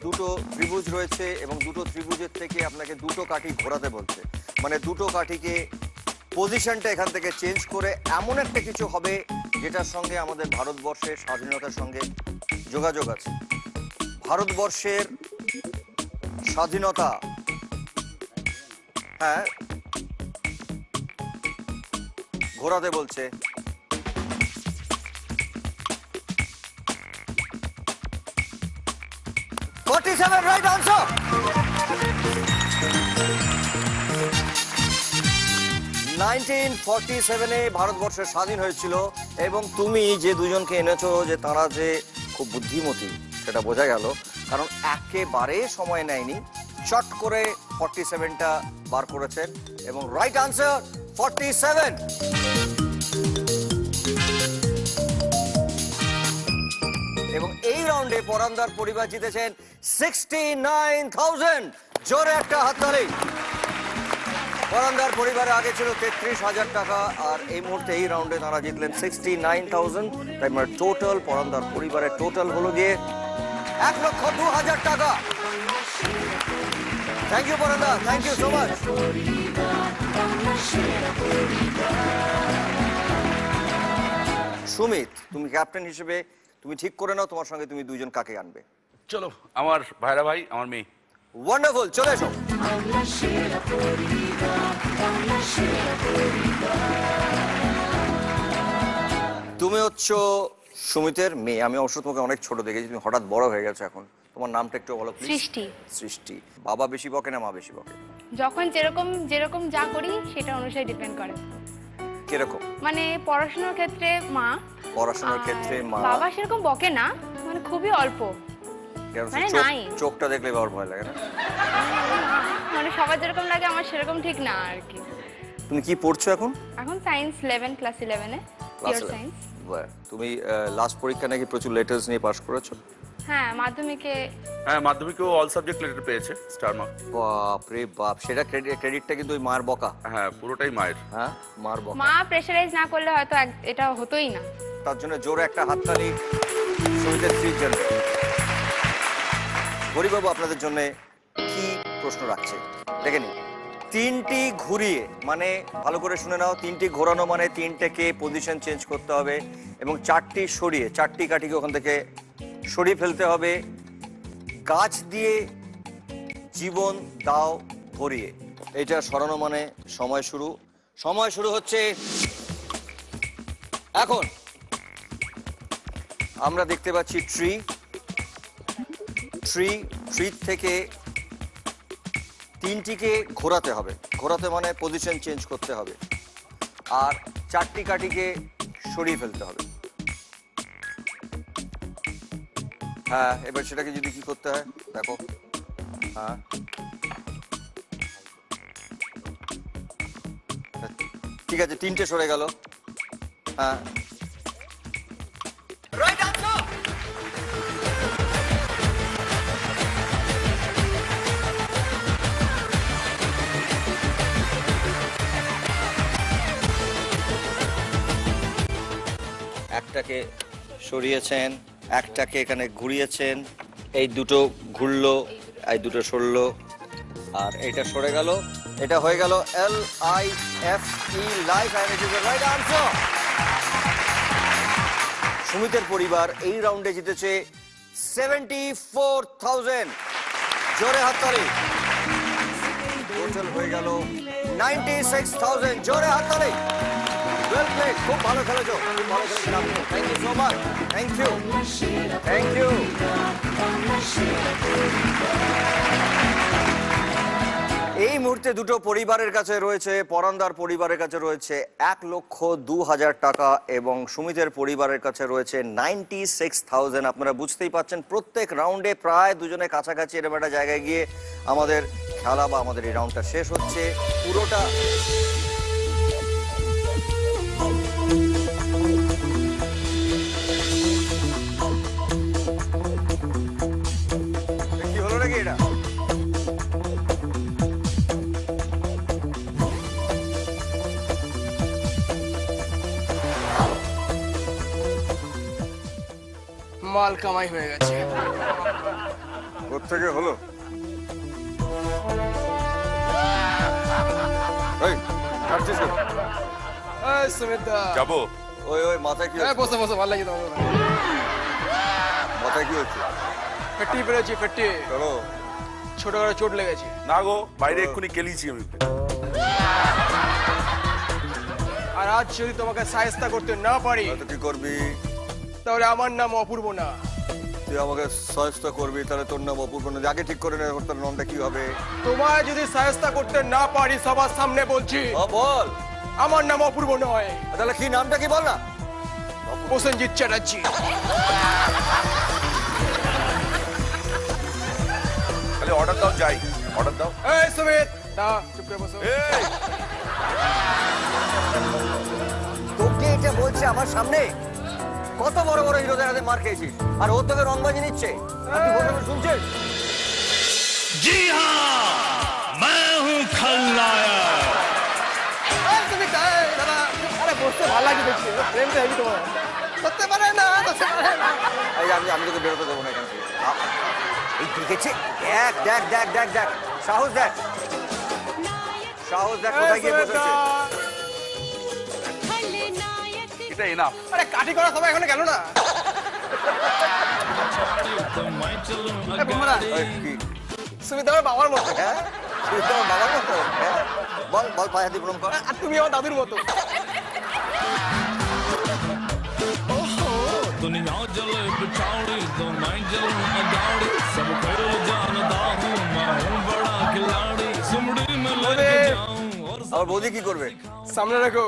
2টো ত্রিভুজ রয়েছে এবং 2টো ত্রিভুজের থেকে আপনাকে 2টো কাঠি ঘোরাতে বলছে, মানে 2টো কাঠিকে পজিশনটা এখান থেকে চেঞ্জ করে এমন একটা কিছু হবে যেটার সঙ্গে আমাদের ভারতবর্ষের স্বাধীনতার সঙ্গে যোগাযোগ আছে। ভারতবর্ষের স্বাধীনতা, হ্যাঁ, ঘোরাতে বলছে। Right answer. 1947-এ ভারতবর্ষের স্বাধীন হয়েছিল এবং তুমি যে দুজনকে এনেছো, যে তারা যে খুব বুদ্ধিমতী সেটা বোঝা গেল, কারণ একেবারে সময় নেয়নি, চট করে 47টা বার করেছেন এবং রাইট আনসার 47। এবং এই রাউন্ডে পরান্দার পরিবার জিতেছেন 69,000। জোরে একটা হাততালি। পরান্দার পরিবারে আগে ছিল 33,000 টাকা, আর এই মুহূর্তে এই রাউন্ডে তারা জিতলেন 69,000। তাই মানে টোটাল পরান্দার পরিবারের টোটাল হলো গিয়ে 1,02,000 টাকা। Thank you Paranda, thank you so much. Sumit, তুমি ক্যাপ্টেন হিসেবে তুমি ঠিক করে নাও তোমার সঙ্গে তুমি দুজন কাকে আনবে। চলো, আমার ভাইরা ভাই, আমার মেয়ে। ওয়ান্ডারফুল, চলে এসো। তুমি হচ্ছ সুমিতের মেয়ে। আমি অবশ্য তোমাকে অনেক ছোট দেখেছি, তুমি হঠাৎ বড় হয়ে গেছো এখন। তোমার নামটা একটু বলো প্লিজ। সৃষ্টি। সৃষ্টি। বাবা বেশি বকে না মা বেশি বকে? যখন যেরকম যা করি সেটা অনুসারে ডিপেন্ড করে। কিরকম? মানে পড়াশোনার ক্ষেত্রে মা। পড়াশোনার ক্ষেত্রে মা। বাবা সেরকম বকে না, মানে খুবই অল্প। মানে নাই। চোখটা দেখলে বাবার ভয় লাগে না? মানে সবার যেরকম লাগে আমার সেরকম ঠিক না আর কি। তুমি কি পড়ছো এখন? এখন সায়েন্স 11, ক্লাস 11 এ, পিওর সায়েন্স। তুমি লাস্ট পরীক্ষা নাকি প্রচুর লেটার্স নিয়ে পাস করেছো? হ্যাঁ মাধ্যমিকে হ্যাঁ, মাধ্যমিকেও অল সাবজেক্ট লেটার পেয়েছে, স্টার মার্ক। বাপ রে বাপ, সেটা ক্রেডিটটা কিন্তু ওই মার বকা। হ্যাঁ, পুরোটাই মায়ের। হ্যাঁ, মার বকা। মা প্রেশারাইজ না করলে হয়তো এটা হতোই না। তার জন্য জোরে একটা হাততালি সুমিতের স্ত্রীর জন্য। হরিবাবু আপনাদের জন্য কি প্রশ্ন রাখছে দেখে নিন। 3টি ঘুরিয়ে, মানে ভালো করে শুনে নাও, 3টি ঘোরানো মানে 3টেকে পজিশন চেঞ্জ করতে হবে এবং 4টি সরিয়ে, 4টি কাঠিকে ওখান থেকে সরিয়ে ফেলতে হবে। গাছ দিয়ে জীবন দাও ভরিয়ে, এটা সরানো মানে সময় শুরু। সময় শুরু হচ্ছে এখন। আমরা দেখতে পাচ্ছি ট্রি থেকে 3টিকে ঘোরাতে হবে, ঘোরাতে মানে পজিশন চেঞ্জ করতে হবে, আর 4টি কাঠিকে সরিয়ে ফেলতে হবে। হ্যাঁ, এবার সেটাকে যদি কি করতে হয় দেখো। হ্যাঁ, ঠিক আছে, 3টে সরে গেল। হ্যাঁ, একটাকে সরিয়েছেন, একটাকে এখানে ঘুরিয়েছেন, এই দুটো ঘুরলো, এই দুটো সরলো, আর এটা সরে গেল। এটা হয়ে গেল LIFE, life, and it is the right answer. সুমিতের পরিবার এই রাউন্ডে জিতেছে 74,000। জোরে হাততালি। টোটাল হয়ে গেল 96,000। জোরে হাততালি। ওয়েল প্লেড, খুব ভালো খেলেছো, খুব ভালো খেলেছো আপনি। Thank you so much. Thank you, thank you. এই মুহূর্তে দুটো পরিবারের কাছে রয়েছে, পরান্দার পরিবারের কাছে রয়েছে 1,02,000 টাকা এবং সুমিতের পরিবারের কাছে রয়েছে 96,000। আপনারা বুঝতেই পাচ্ছেন প্রত্যেক রাউন্ডে প্রায় দুজনে কাছাকাছি এরকম একটা জায়গায় গিয়ে আমাদের খেলা বা আমাদের এই রাউন্ডটা শেষ হচ্ছে। পুরোটা কি হলো নাকি এটা? মাল কামাই হয়ে গেছে। কোত্থেকে হলো? এই, কাটছিস কেন? এই সুমিত দা। যাবো। ওই মাথায় কি এই হচ্ছে? বসে বসে ভালো লাগে তোমার। মাথায় কি হচ্ছে? পেটি পেরেছি, পেটি। চলো। ছোট করে চোট লেগেছে। না গো, বাইরে এক্ষুনি কেলিয়েছি আমি। আর আজ যদি তোমাকে সাহায্য করতে না পারি তো কি করবি? তাহলে আমার নাম অপূর্ব না। তুই আমাকে সহায়তা করবি, তাহলে তোর নাম অপূর্ব না। আগে ঠিক করে নে তোর নামটা কি হবে। তোমায় যদি সাহায্য করতে না পারি সবার সামনে বলছি। বল। আমার নাম অপূর্ব নয়। তাহলে কি নামটা কি বল না? প্রসেনজিৎ চ্যাটার্জি। তাহলে অর্ডার দাও, যাই। অর্ডার দাও। এই সুমিত দা, চুপ করে বসো। তোকে এটা বলছে আমার সামনে? কত বড় বড় হিরোদের হাতে মার খেয়েছিস, আর ও তোকে রংবাজি নিচ্ছে, আর তুই বলতে শুনছিস? जी हाँ, मैं हूँ खलनायक। তুমি দাদা, আরে বসতে ভালো লাগে দেখছি, প্রেম তো হেভি তোমার। করতে পারে না, করতে পারে না। এই আমি তোকে বেরোতে দেবো না এখান থেকে। এই দেখেছি, দেখ দেখ দেখ দেখ দেখ, সাহস দেখ, সাহস দেখ কোথায় গিয়ে বসেছে। এটা এনাফ। আরে কাঠি করা সবাই এখানে গেল না। সুমিত আমার বাবার মতো। হ্যাঁ, সুমিত আমার বাবার মতো। হ্যাঁ, বল বল, পায়ে হাতে প্রণাম কর। আর তুমি আমার দাদুর মতো। दुनिया जले बिछाड़ी तो मैं जलूं अगाड़ी सब खेल जानता हूँ मैं हूँ बड़ा खिलाड़ी सुमड़ी में लेके जाऊं और আমার বৌদি কি করবে? সামনে রাখো।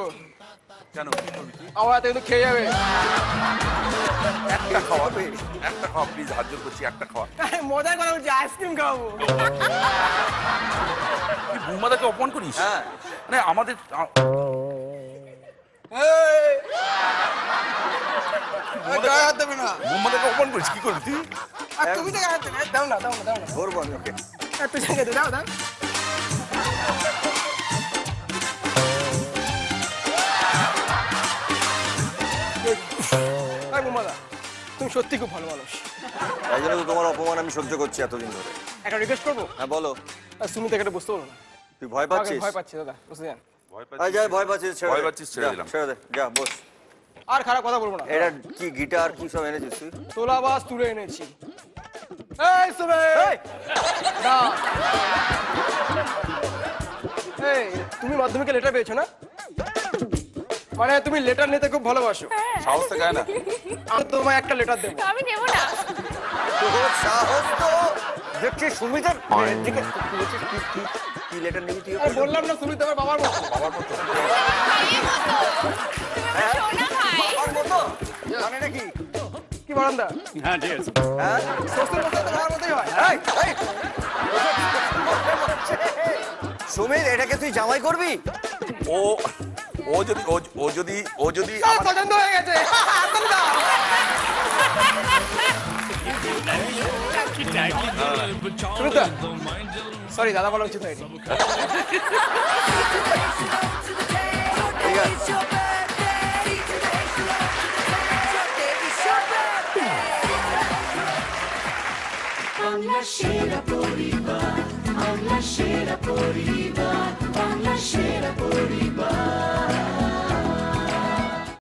কেন? আমার হাতে কিন্তু খেয়ে যাবে। একটা খাওয়াবে, একটা খাওয়া প্লিজ, হাত জোর করছি, একটা খাওয়া। মজার কথা বলছি, আইসক্রিম খাওয়াবো। তুই বৌমাদাকে অপমান করিস? হ্যাঁ, মানে আমাদের গায়ে হাত দেবে না। বৌমাদাকে অপমান করিস, কি করবি তুই? আর তুমি তো দাও না ধরবো আমি ওকে। একটু জায়গা দাও দাও মোমাদা তুমি সত্যি খুব ভালো মানুষ। তাই জন্য তো তোমার অপমান আমি সহ্য করছি এতদিন ধরে। একটা রিকোয়েস্ট করবো? হ্যাঁ বলো। সুমিত এটা বুঝতে পারবো না। তুই ভয় পাচ্ছিস? ভয় পাচ্ছি দাদা, বুঝতে যান। ভয় পাচ্ছিস, ছেড়ে দিলাম। ছেড়ে দে, যা বস। আর খারাপ কথা বলবো না। এটা কি গিটার কি সব এনেছিস তুই? তোলাবাজ তুলে এনেছি। এই সুমিত, দাও। এই তুমি মাধ্যমিকে লেটার পেয়েছো না? মানে তুমি লেটার নিতে খুব ভালোবাসো। সাহস থেকে না আমি তোমায় একটা লেটার দেবো। আমি নেব না। তোর সাহস তো দেখছি সুমিতের দিকে। কি লেটার নিবি তুই? আরে বললাম না সুমিত আমার বাবার মতো। বাবার মতো? বাবার মতো জানে নাকি? কি বারান্দা? হ্যাঁ ঠিক আছে। হ্যাঁ শ্বশুর মশাই তো বাবার মতোই হয়। সুমিত এটাকে তুই জামাই করবি? ও যদি পছন্দ হয়ে গেছে। সরি দাদা বলা উচিত হয়নি। ঠিক আছে। বাংলা সেরা পরিবার, বাংলা সেরা পরিবার, বাংলা সেরা পরিবার।